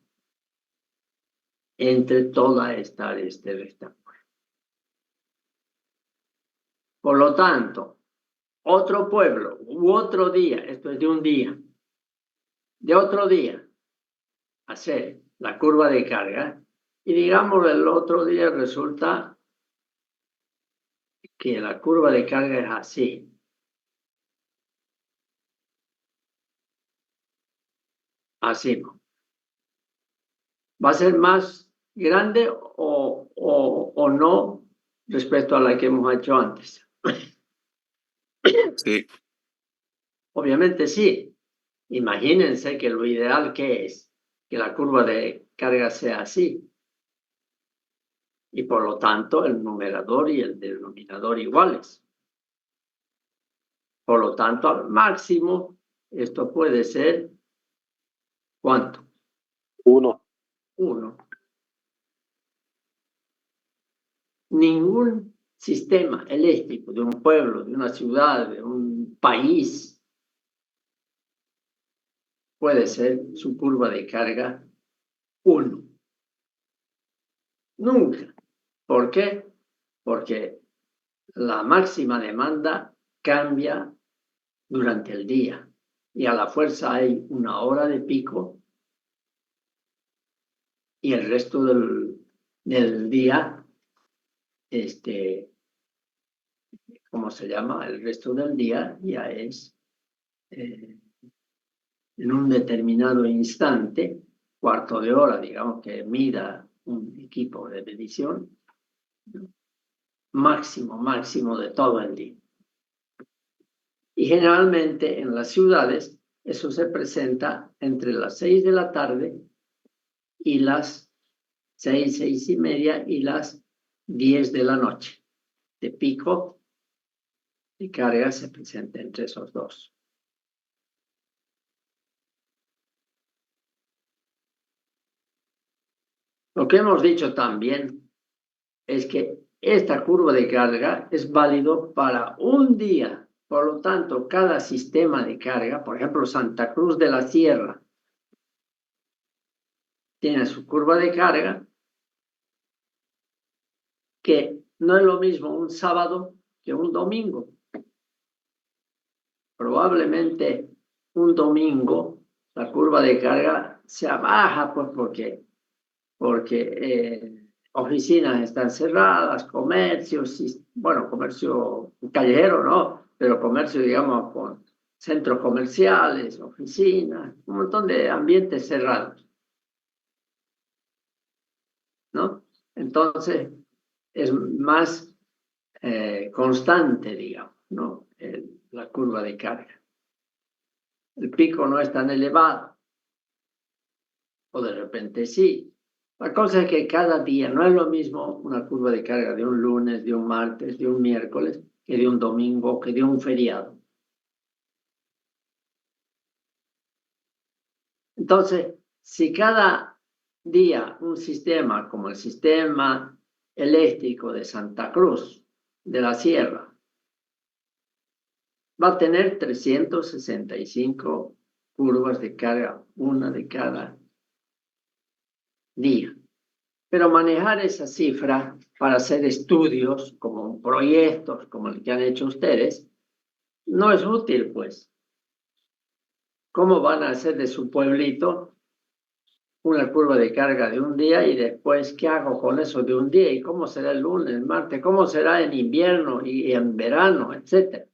entre toda esta área de este rectángulo. Por lo tanto, otro pueblo u otro día, esto es de un día, de otro día, hacer la curva de carga y digamos el otro día resulta que la curva de carga es así. Así. ¿Va a ser más grande o no respecto a la que hemos hecho antes? Sí. Obviamente sí. Imagínense que lo ideal que es que la curva de carga sea así. Y por lo tanto el numerador y el denominador iguales. Por lo tanto, al máximo, esto puede ser, ¿cuánto? 1. 1. Ningún sistema eléctrico de un pueblo, de una ciudad, de un país, puede ser su curva de carga 1. Nunca. ¿Por qué? Porque la máxima demanda cambia durante el día y a la fuerza hay una hora de pico y el resto del día, ¿cómo se llama? El resto del día ya es en un determinado instante, cuarto de hora, digamos, que mida un equipo de medición, máximo de todo el día. Y generalmente en las ciudades eso se presenta entre las 6 de la tarde y las 6:30 y las 10 de la noche. De pico y carga se presenta entre esos dos. Lo que hemos dicho también es que esta curva de carga es válido para un día. Por lo tanto, cada sistema de carga, por ejemplo, Santa Cruz de la Sierra, tiene su curva de carga, que no es lo mismo un sábado que un domingo. Probablemente un domingo la curva de carga sea baja, pues porque oficinas están cerradas, comercios, bueno, comercio callejero no, pero comercio, digamos, con centros comerciales, oficinas, un montón de ambientes cerrados, ¿no? Entonces, es más constante, digamos, ¿no? La curva de carga. El pico no es tan elevado, o de repente sí. La cosa es que cada día no es lo mismo una curva de carga de un lunes, de un martes, de un miércoles, que de un domingo, que de un feriado. Entonces, si cada día un sistema como el sistema eléctrico de Santa Cruz de la Sierra va a tener 365 curvas de carga, una de cada día. Pero manejar esa cifra para hacer estudios como proyectos como el que han hecho ustedes no es útil, pues. ¿Cómo van a hacer de su pueblito una curva de carga de un día y después qué hago con eso de un día? ¿Y cómo será el lunes, el martes? ¿Cómo será en invierno y en verano, etcétera?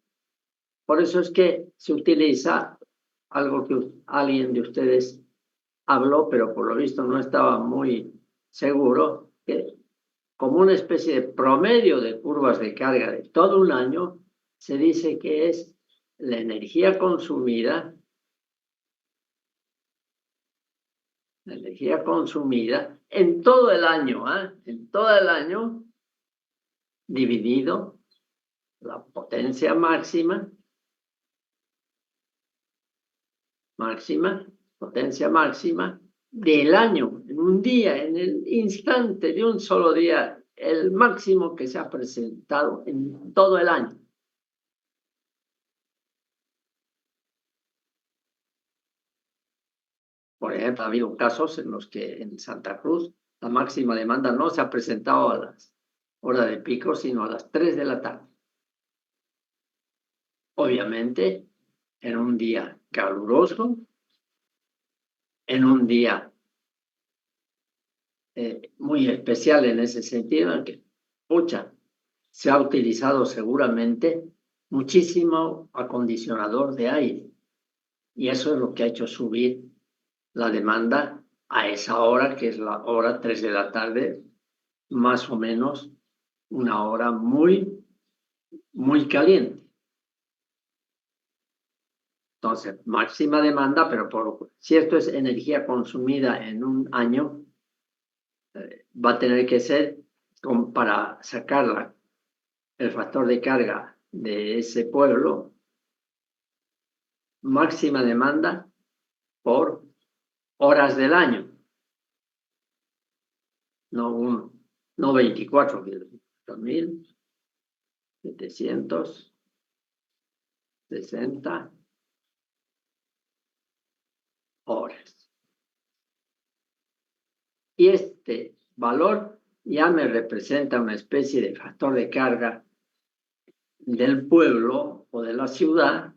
Por eso es que se utiliza algo que alguien de ustedes habló, pero por lo visto no estaba muy seguro, que como una especie de promedio de curvas de carga de todo un año, se dice que es la energía consumida en todo el año, en todo el año, dividido la potencia potencia máxima del año, en un día, en el instante de un solo día, el máximo que se ha presentado en todo el año. Por ejemplo, ha habido casos en los que en Santa Cruz la máxima demanda no se ha presentado a las horas de pico, sino a las 3 de la tarde. Obviamente, en un día caluroso, en un día muy especial en ese sentido, en que, se ha utilizado seguramente muchísimo acondicionador de aire. Y eso es lo que ha hecho subir la demanda a esa hora, que es la hora 3 de la tarde, más o menos una hora muy, muy caliente. Entonces, máxima demanda, pero si esto es energía consumida en un año, va a tener que ser para sacar el factor de carga de ese pueblo, máxima demanda por horas del año. No 24, 2.760 horas. Y este valor ya me representa una especie de factor de carga del pueblo o de la ciudad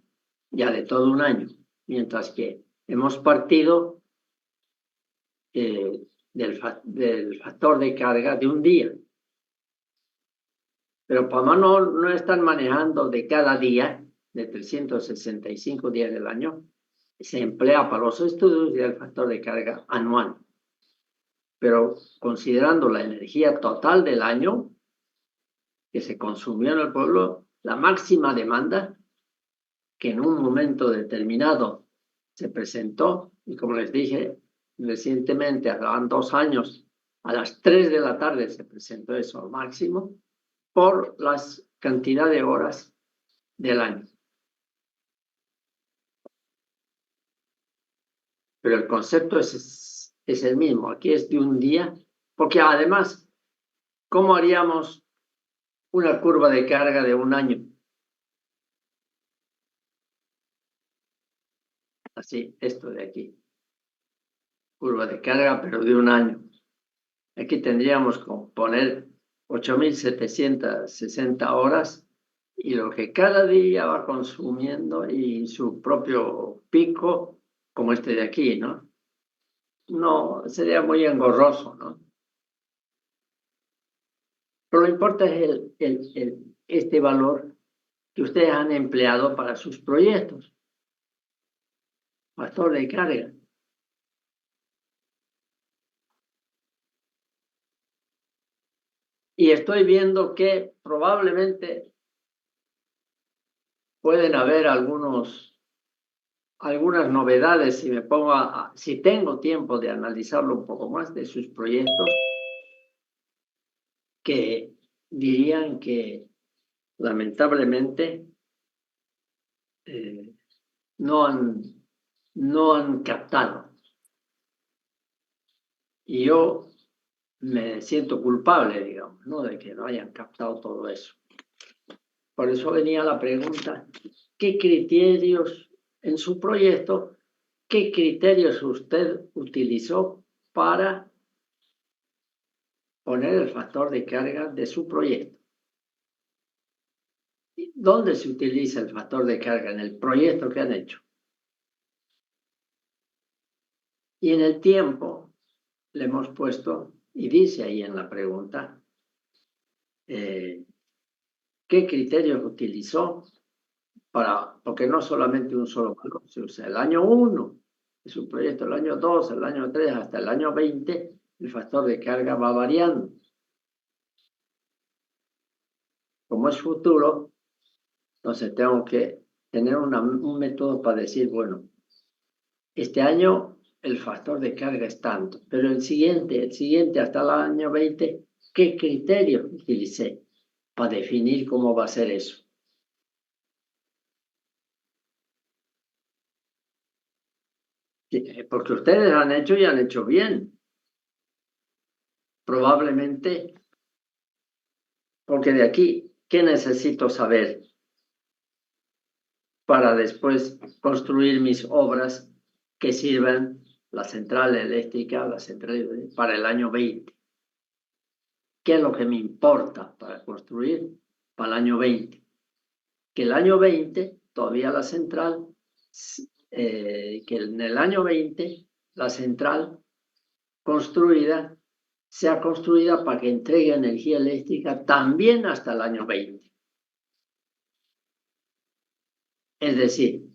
ya de todo un año, mientras que hemos partido del factor de carga de un día. Pero como no están manejando de cada día, de 365 días del año, se emplea para los estudios del factor de carga anual. Pero considerando la energía total del año que se consumió en el pueblo, la máxima demanda que en un momento determinado se presentó, y como les dije recientemente, hace 2 años, a las 3 de la tarde se presentó eso al máximo, por la cantidad de horas del año. Pero el concepto es el mismo. Aquí es de un día, porque además, ¿cómo haríamos una curva de carga de un año? Así, esto de aquí. Curva de carga, pero de un año. Aquí tendríamos que poner 8.760 horas y lo que cada día va consumiendo y su propio pico, como este de aquí, ¿no? No, sería muy engorroso, ¿no? Pero lo importante es este valor que ustedes han empleado para sus proyectos. Factor de carga. Y estoy viendo que probablemente pueden haber algunas novedades si me pongo si tengo tiempo de analizarlo un poco más de sus proyectos, que dirían que lamentablemente no han captado. Y yo me siento culpable, digamos, ¿no? De que no hayan captado todo eso. Por eso venía la pregunta, ¿qué criterios en su proyecto, qué criterios usted utilizó para poner el factor de carga de su proyecto? ¿Dónde se utiliza el factor de carga? En el proyecto que han hecho. Y en el tiempo le hemos puesto, y dice ahí en la pregunta, ¿qué criterios utilizó? Porque no solamente un solo valor, se usa el año 1 de su proyecto, el año 2, el año 3, hasta el año 20, el factor de carga va variando. Como es futuro, entonces tengo que tener un método para decir, bueno, este año el factor de carga es tanto, pero el siguiente hasta el año 20, ¿qué criterios utilicé para definir cómo va a ser eso? Porque ustedes han hecho y han hecho bien. Probablemente, porque de aquí, ¿qué necesito saber para después construir mis obras que sirvan la central eléctrica, para el año 20? ¿Qué es lo que me importa para construir para el año 20? Que el año 20, todavía la central, que en el año 20, la central construida sea construida para que entregue energía eléctrica también hasta el año 20. Es decir,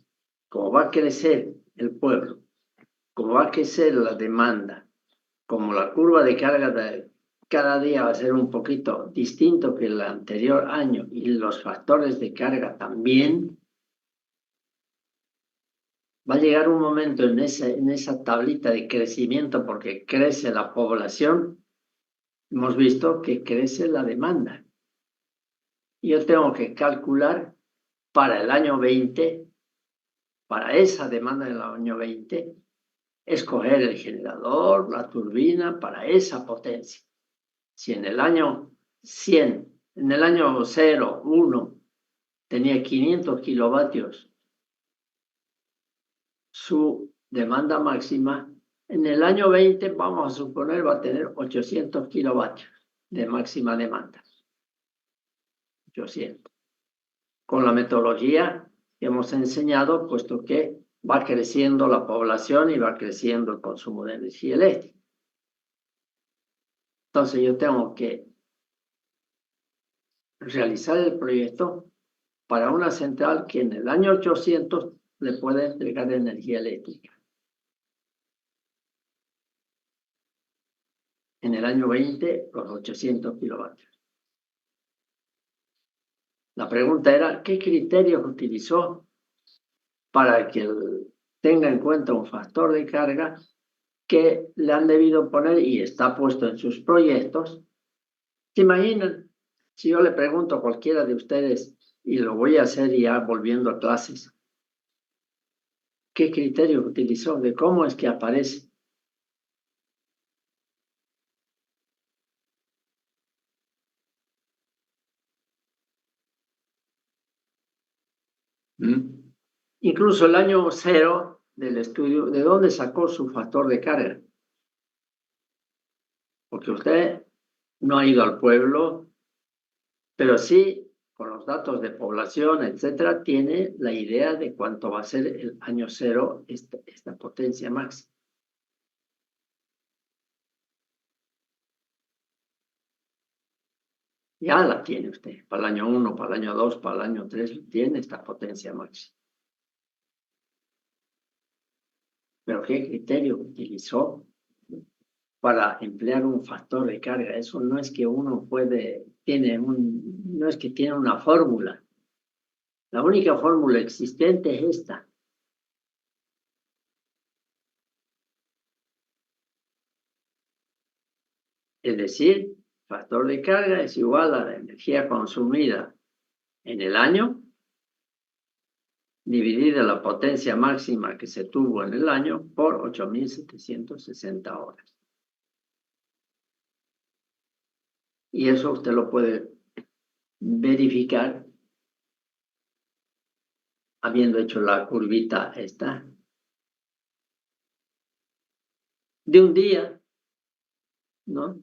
como va a crecer el pueblo, como va a crecer la demanda, como la curva de carga de cada día va a ser un poquito distinto que el anterior año y los factores de carga también, va a llegar un momento en esa tablita de crecimiento, porque crece la población, hemos visto que crece la demanda. Y yo tengo que calcular para el año 20, para esa demanda del año 20, escoger el generador, la turbina para esa potencia. Si en el año 100, en el año 0, 1, tenía 500 kilovatios su demanda máxima, en el año 20, vamos a suponer, va a tener 800 kilovatios de máxima demanda. 800. Con la metodología que hemos enseñado, puesto que va creciendo la población y va creciendo el consumo de energía eléctrica. Entonces yo tengo que realizar el proyecto para una central que en el año 800 le pueda entregar energía eléctrica. En el año 20, los 800 kilovatios. La pregunta era, ¿qué criterios utilizó para que tenga en cuenta un factor de carga que le han debido poner y está puesto en sus proyectos? ¿Se imaginan? Si yo le pregunto a cualquiera de ustedes, y lo voy a hacer ya volviendo a clases, ¿qué criterios utilizó? ¿De cómo es que aparece? Incluso el año 0 del estudio, ¿de dónde sacó su factor de carga? Porque usted no ha ido al pueblo, pero sí, con los datos de población, etcétera, tiene la idea de cuánto va a ser el año 0 esta potencia máxima. Ya la tiene usted, para el año 1, para el año 2, para el año 3, tiene esta potencia máxima. Pero ¿qué criterio utilizó para emplear un factor de carga? Eso no es que uno no es que tiene una fórmula. La única fórmula existente es esta. Es decir, factor de carga es igual a la energía consumida en el año dividida la potencia máxima que se tuvo en el año por 8.760 horas. Y eso usted lo puede verificar habiendo hecho la curvita esta de un día, ¿no?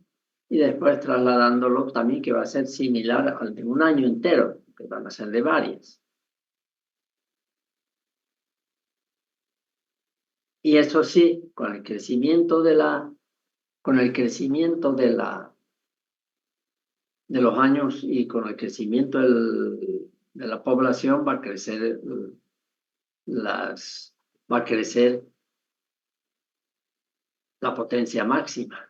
Y después trasladándolo también, que va a ser similar al de un año entero, que van a ser de varias. Y eso sí, con el crecimiento de los años y con el crecimiento de la población va a crecer la potencia máxima.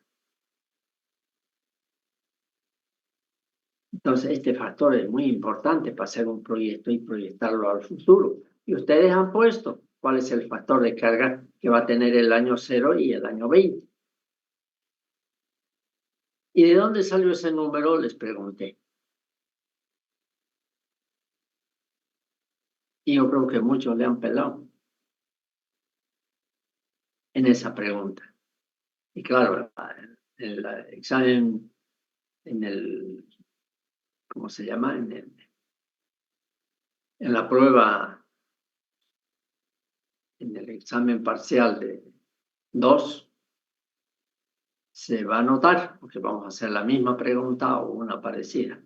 Entonces, este factor es muy importante para hacer un proyecto y proyectarlo al futuro. Y ustedes han puesto cuál es el factor de carga que va a tener el año 0 y el año 20. ¿Y de dónde salió ese número? Les pregunté. Y yo creo que muchos le han pelado en esa pregunta. Y claro, el examen, ¿cómo se llama? En la prueba, en el examen parcial de 2, se va a notar, porque vamos a hacer la misma pregunta o una parecida.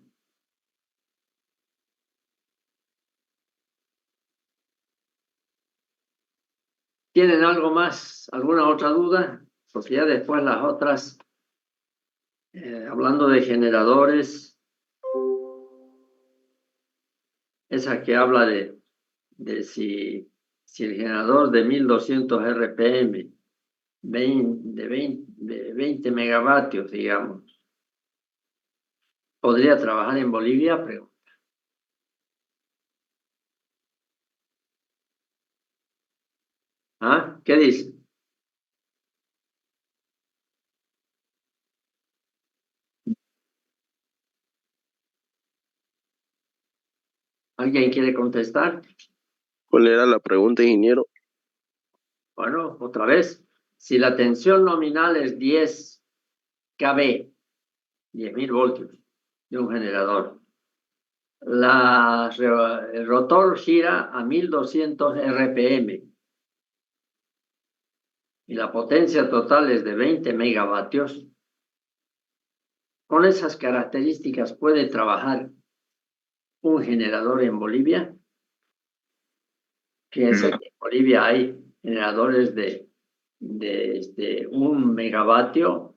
¿Tienen algo más, alguna otra duda? Porque ya después las otras, hablando de generadores, esa que habla de si el generador de 1200 RPM, de 20 megavatios, digamos, ¿podría trabajar en Bolivia? Pregunta. ¿Ah? ¿Qué dice? ¿Alguien quiere contestar? ¿Cuál era la pregunta, ingeniero? Bueno, otra vez. Si la tensión nominal es 10 kV, 10.000 voltios de un generador, el rotor gira a 1200 RPM y la potencia total es de 20 megavatios. Con esas características puede trabajar un generador en Bolivia. Fíjense que en Bolivia hay generadores de 1 megavatio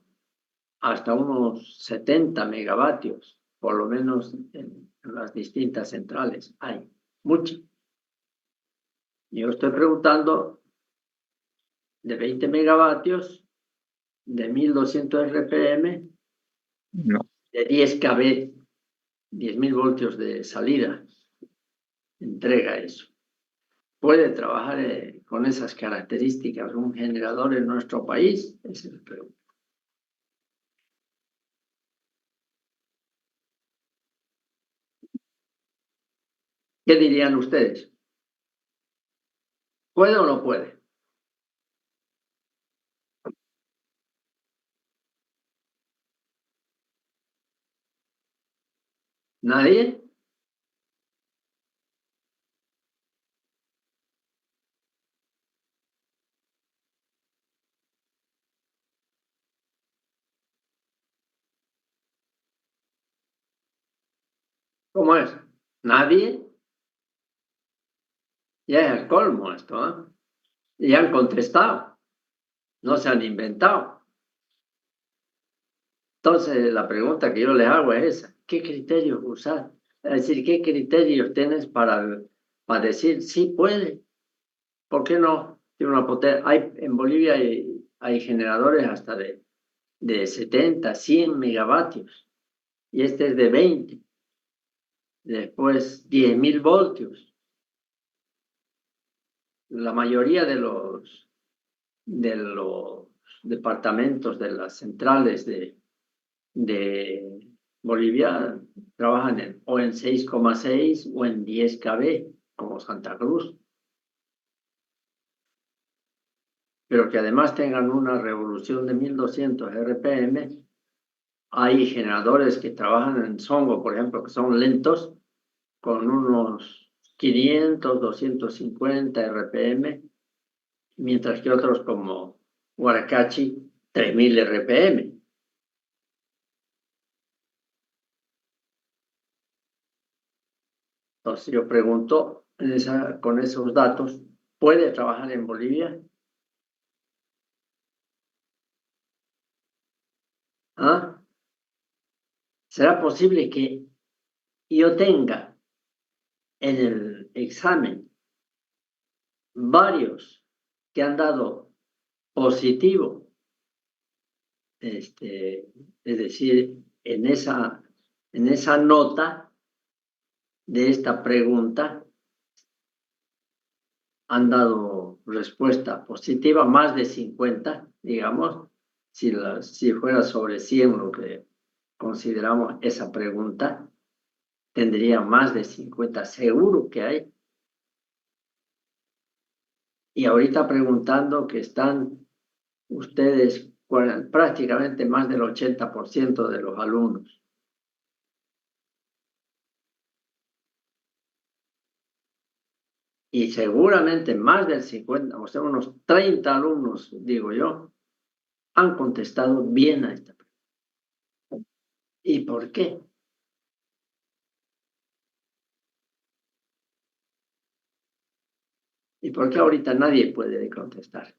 hasta unos 70 megavatios, por lo menos en las distintas centrales. Hay mucho. Yo estoy preguntando de 20 megavatios, de 1200 RPM, No. de 10 kV, 10.000 voltios de salida. Entrega eso. ¿Puede trabajar con esas características un generador en nuestro país? Esa es la pregunta. ¿Qué dirían ustedes? ¿Puede o no puede? ¿Nadie? ¿Cómo es? ¿Nadie? Ya es el colmo esto, ¿eh? Y han contestado, no se han inventado. Entonces, la pregunta que yo les hago es esa: ¿qué criterios usar? Es decir, ¿qué criterios tienes para decir sí puede? ¿Por qué no? Tiene una en Bolivia hay generadores hasta de 70, 100 megavatios, y este es de 20. Después, 10.000 voltios. La mayoría de los departamentos de las centrales de Bolivia trabajan o en 6,6 o en 10 kV, como Santa Cruz. Pero que además tengan una revolución de 1200 RPM. Hay generadores que trabajan en Songo, por ejemplo, que son lentos, con unos 500, 250 RPM, mientras que otros como Huaracachi, 3000 RPM. Entonces yo pregunto, con esos datos, ¿puede trabajar en Bolivia? ¿Ah? ¿Será posible que yo tenga en el examen varios que han dado positivo? Es decir, en esa nota de esta pregunta han dado respuesta positiva, más de 50, digamos, si fuera sobre 100 lo que consideramos esa pregunta, tendría más de 50, seguro que hay. Y ahorita preguntando que están ustedes prácticamente más del 80% de los alumnos. Y seguramente más del 50, o sea, unos 30 alumnos, digo yo, han contestado bien a esta pregunta. ¿Y por qué? ¿Y por qué ahorita nadie puede contestar?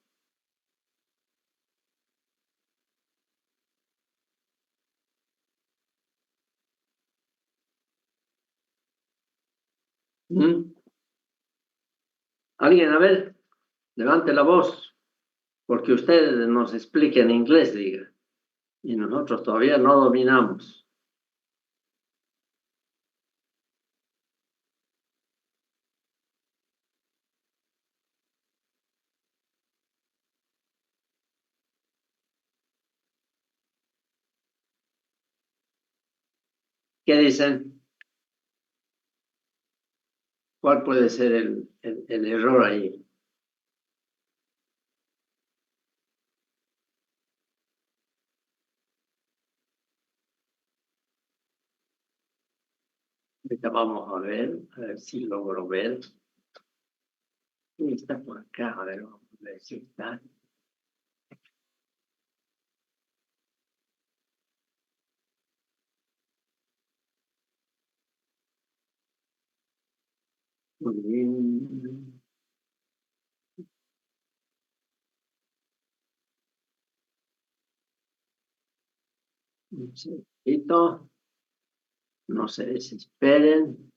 ¿Alguien? A ver, levante la voz, porque ustedes nos expliquen en inglés, diga, y nosotros todavía no dominamos. ¿Qué dicen? ¿Cuál puede ser el error ahí? Ahorita vamos a ver si logro ver. Está por acá, a ver, vamos a ver si está. Muy bien. Un segundito. No se desesperen.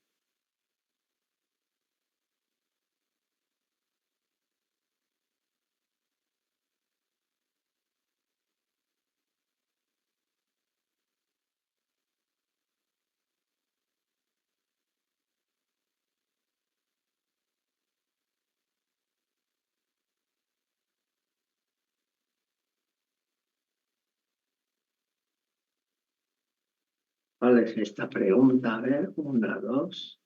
¿Cuál es esta pregunta? A ver, 1, 2,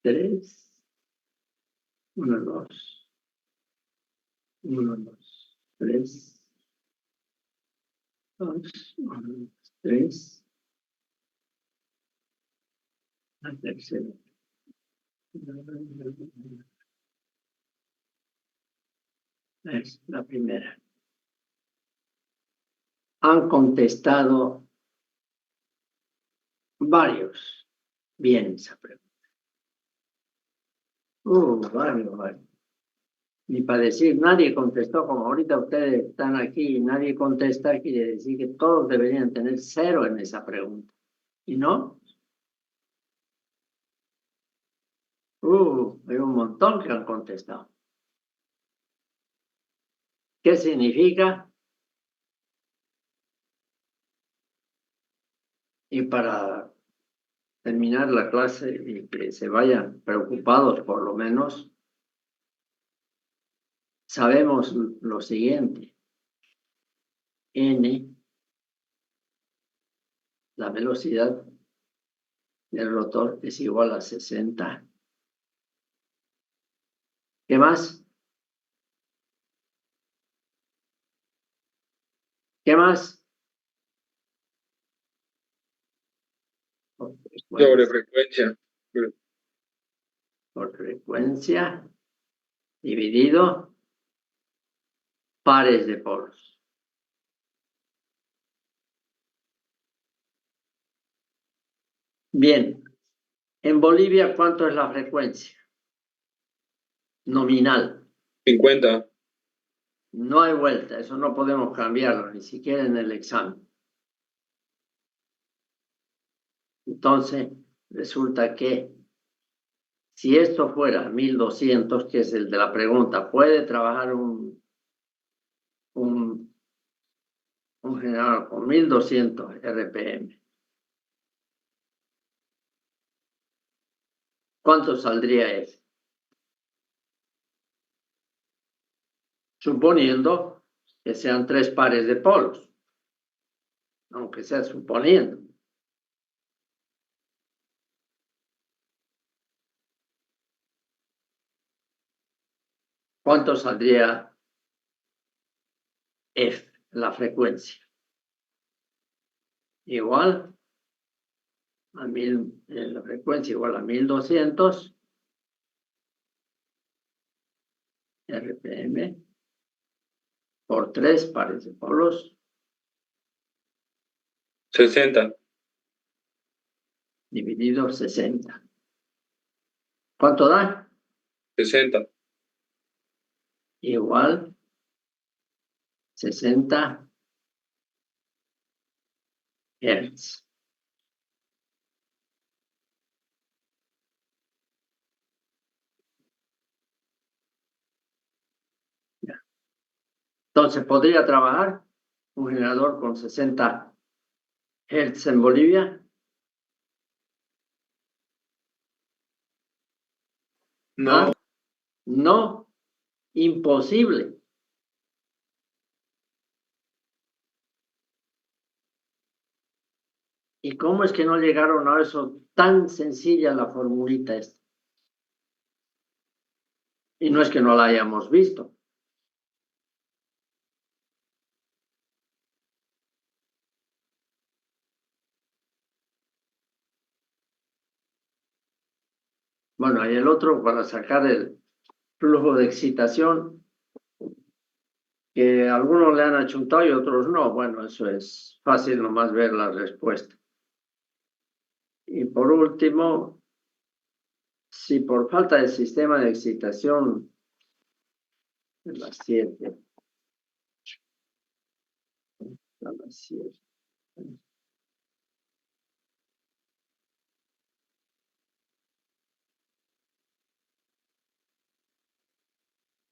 3. 1, 2. 1, 2, 3. 2, 1, 2, 3. La tercera. Es la primera. Han contestado varios bien esa pregunta. Varios. Ni para decir, nadie contestó, como ahorita ustedes están aquí y nadie contesta, quiere decir que todos deberían tener 0 en esa pregunta. ¿Y no? Hay un montón que han contestado. ¿Qué significa? Y para terminar la clase y que se vayan preocupados por lo menos, sabemos lo siguiente. N, la velocidad del rotor, es igual a 60. ¿Qué más? ¿Qué más? Sobre frecuencia. Por frecuencia dividido pares de polos. Bien, en Bolivia, ¿cuánto es la frecuencia? Nominal. 50. No hay vuelta, eso no podemos cambiarlo, ni siquiera en el examen. Entonces, resulta que si esto fuera 1200, que es el de la pregunta, ¿puede trabajar un generador con 1200 RPM? ¿Cuánto saldría eso? Suponiendo que sean 3 pares de polos, aunque sea suponiendo. ¿Cuánto saldría F, la frecuencia? Igual a 1000, la frecuencia igual a 1200 RPM por 3 pares de polos. 60. Dividido 60. ¿Cuánto da? 60. Igual 60 Hz. Entonces, ¿podría trabajar un generador con 60 Hz en Bolivia? No. ¿Ah? No, imposible. ¿Y cómo es que no llegaron a eso tan sencilla la formulita esta? Y no es que no la hayamos visto. Bueno, y el otro para sacar el flujo de excitación, que algunos le han achuntado y otros no. Bueno, eso es fácil nomás ver la respuesta. Y por último, si por falta de sistema de excitación, es las 7. A las 7.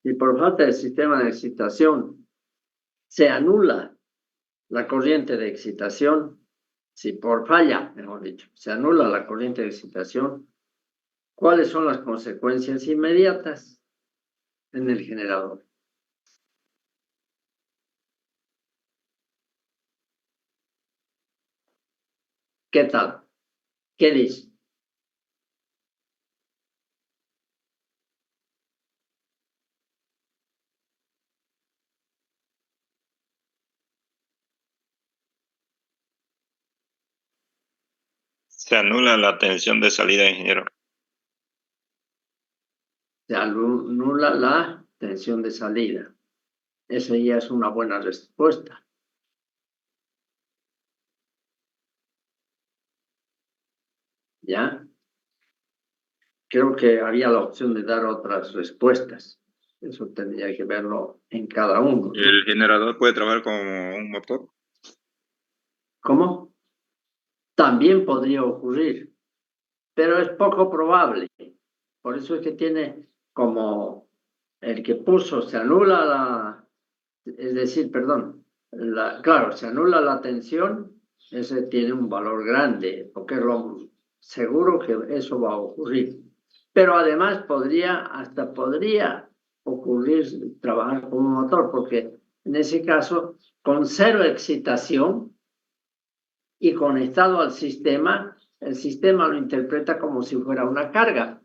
Si por falta de sistema de excitación se anula la corriente de excitación, si por falla, mejor dicho, se anula la corriente de excitación, ¿cuáles son las consecuencias inmediatas en el generador? ¿Qué tal? ¿Qué dice? Se anula la tensión de salida, ingeniero. Se anula la tensión de salida. Esa ya es una buena respuesta. ¿Ya? Creo que había la opción de dar otras respuestas. Eso tendría que verlo en cada uno, ¿no? ¿El generador puede trabajar como un motor? ¿Cómo? También podría ocurrir, pero es poco probable. Por eso es que tiene como el que puso, se anula la, es decir, perdón, claro, se anula la tensión, ese tiene un valor grande, porque es lo seguro que eso va a ocurrir. Pero además hasta podría ocurrir trabajar como motor, porque en ese caso, con 0 excitación y conectado al sistema, el sistema lo interpreta como si fuera una carga.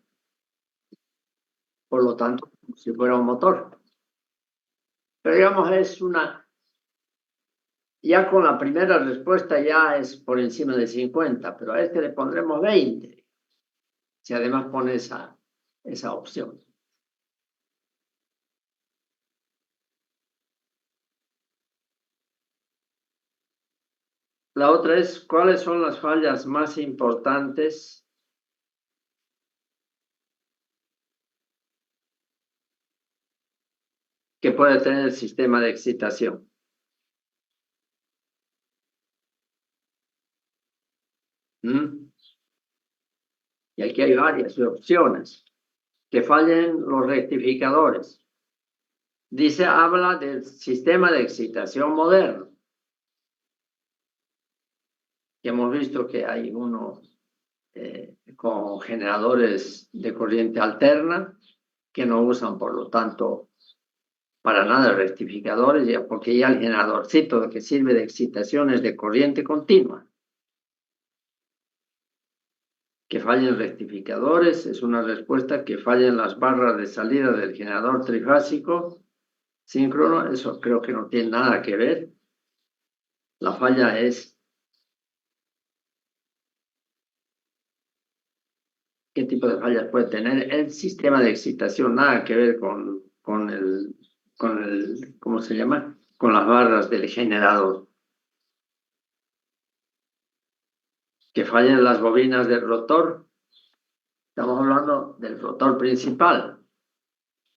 Por lo tanto, como si fuera un motor. Pero digamos, ya con la primera respuesta ya es por encima de 50, pero a este le pondremos 20, si además pone esa opción. La otra es, ¿cuáles son las fallas más importantes que puede tener el sistema de excitación? Y aquí hay varias opciones. Que fallen los rectificadores. Habla del sistema de excitación moderno. Que hemos visto que hay uno con generadores de corriente alterna que no usan, por lo tanto, para nada rectificadores, porque ya el generadorcito que sirve de excitación es de corriente continua. Que fallen rectificadores es una respuesta. Que fallen las barras de salida del generador trifásico síncrono, eso creo que no tiene nada que ver. La falla es qué tipo de fallas puede tener el sistema de excitación, nada que ver con el, ¿cómo se llama? Con las barras del generador. Que fallen las bobinas del rotor. Estamos hablando del rotor principal.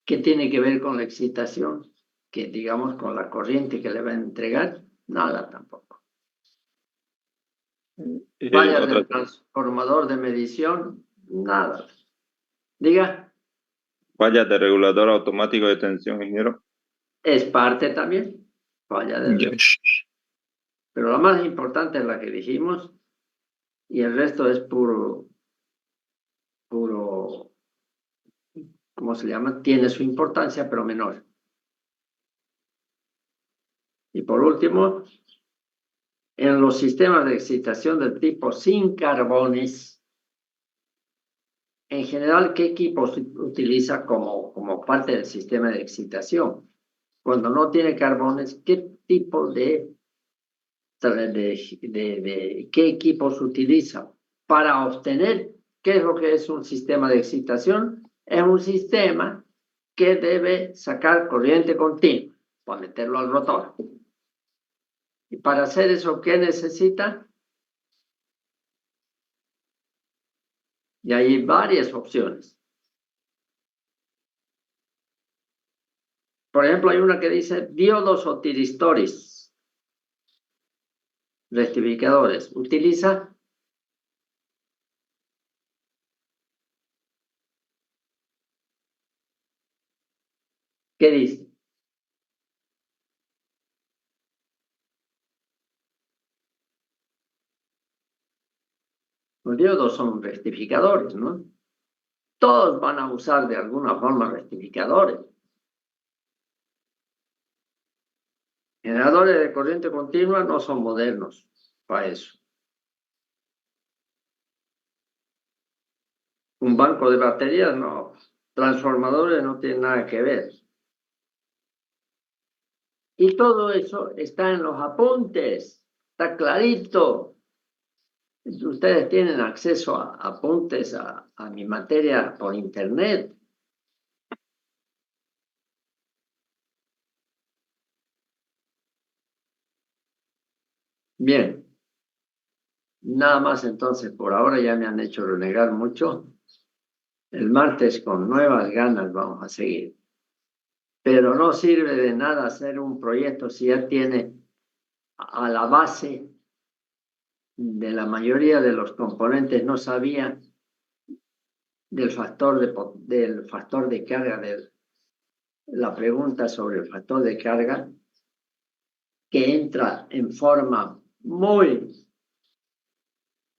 ¿Qué tiene que ver con la excitación? Que digamos con la corriente que le va a entregar, nada tampoco. Fallas del transformador de medición, nada. Diga. Falla de regulador automático de tensión, ingeniero. Es parte también. Falla de Pero la más importante es la que dijimos, y el resto es puro, ¿cómo se llama? Tiene su importancia, pero menor. Y por último, en los sistemas de excitación del tipo sin carbones, en general, ¿qué equipo se utiliza como parte del sistema de excitación? Cuando no tiene carbones, ¿qué tipo qué equipo se utiliza para obtener qué es lo que es un sistema de excitación? Es un sistema que debe sacar corriente continua para meterlo al rotor. Y para hacer eso, ¿qué necesita? Y hay varias opciones. Por ejemplo, hay una que dice diodos o tiristoris, rectificadores. Utiliza ¿qué dice? Los diodos son rectificadores, ¿no? Todos van a usar de alguna forma rectificadores. Generadores de corriente continua no son modernos para eso. Un banco de baterías no. Transformadores no tienen nada que ver. Y todo eso está en los apuntes. Está clarito. Ustedes tienen acceso a apuntes a mi materia por internet. Bien. Nada más entonces, por ahora ya me han hecho renegar mucho. El martes con nuevas ganas vamos a seguir. Pero no sirve de nada hacer un proyecto si ya tiene a la base de la mayoría de los componentes, no sabía del factor de carga, de la pregunta sobre el factor de carga, que entra en forma muy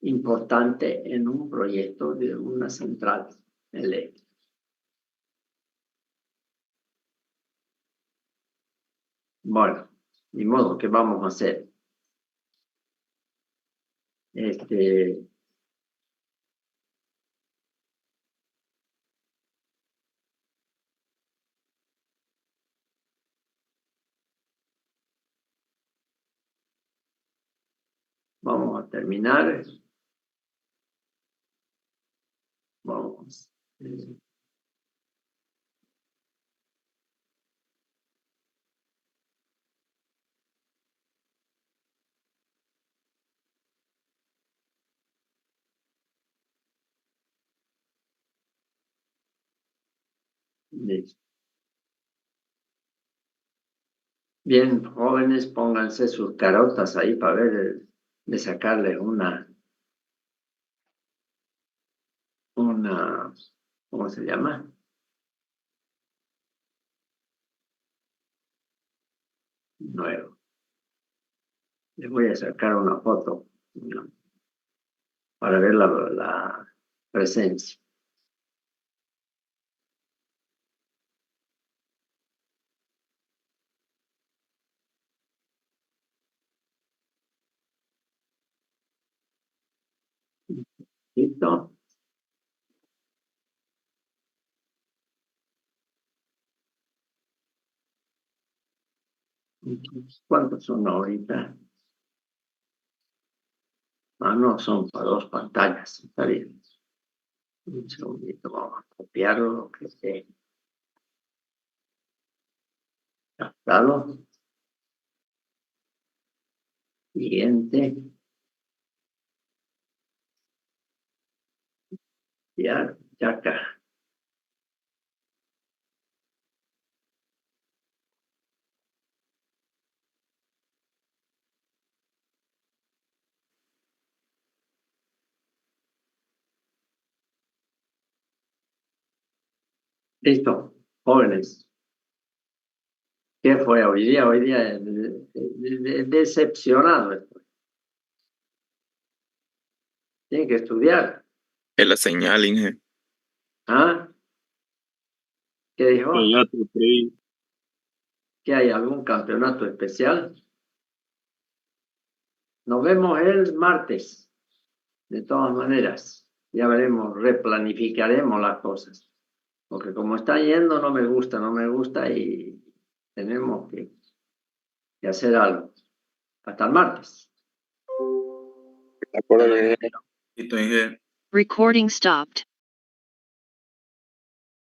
importante en un proyecto de una central eléctrica. Bueno, ni modo, ¿qué vamos a hacer? Vamos a terminar. Vamos. Listo. Bien, jóvenes, pónganse sus carotas ahí para ver de sacarle una, ¿cómo se llama? Nuevo. Les voy a sacar una foto, ¿no?, para ver la presencia. ¿Listo? ¿Cuántos son ahorita? Ah, no, son para 2 pantallas. Está bien. Un segundito, vamos a copiarlo, lo que esté captado. Siguiente. Ya acá. Listo, jóvenes. ¿Qué fue hoy día? Hoy día decepcionado estoy. Tienen que estudiar. Es la señal, Inge. ¿Ah? ¿Qué dijo? Ya te creí. ¿Que hay algún campeonato especial? Nos vemos el martes. De todas maneras, ya veremos, replanificaremos las cosas. Porque como está yendo, no me gusta y tenemos que hacer algo. Hasta el martes. Listo, Inge. Recording stopped.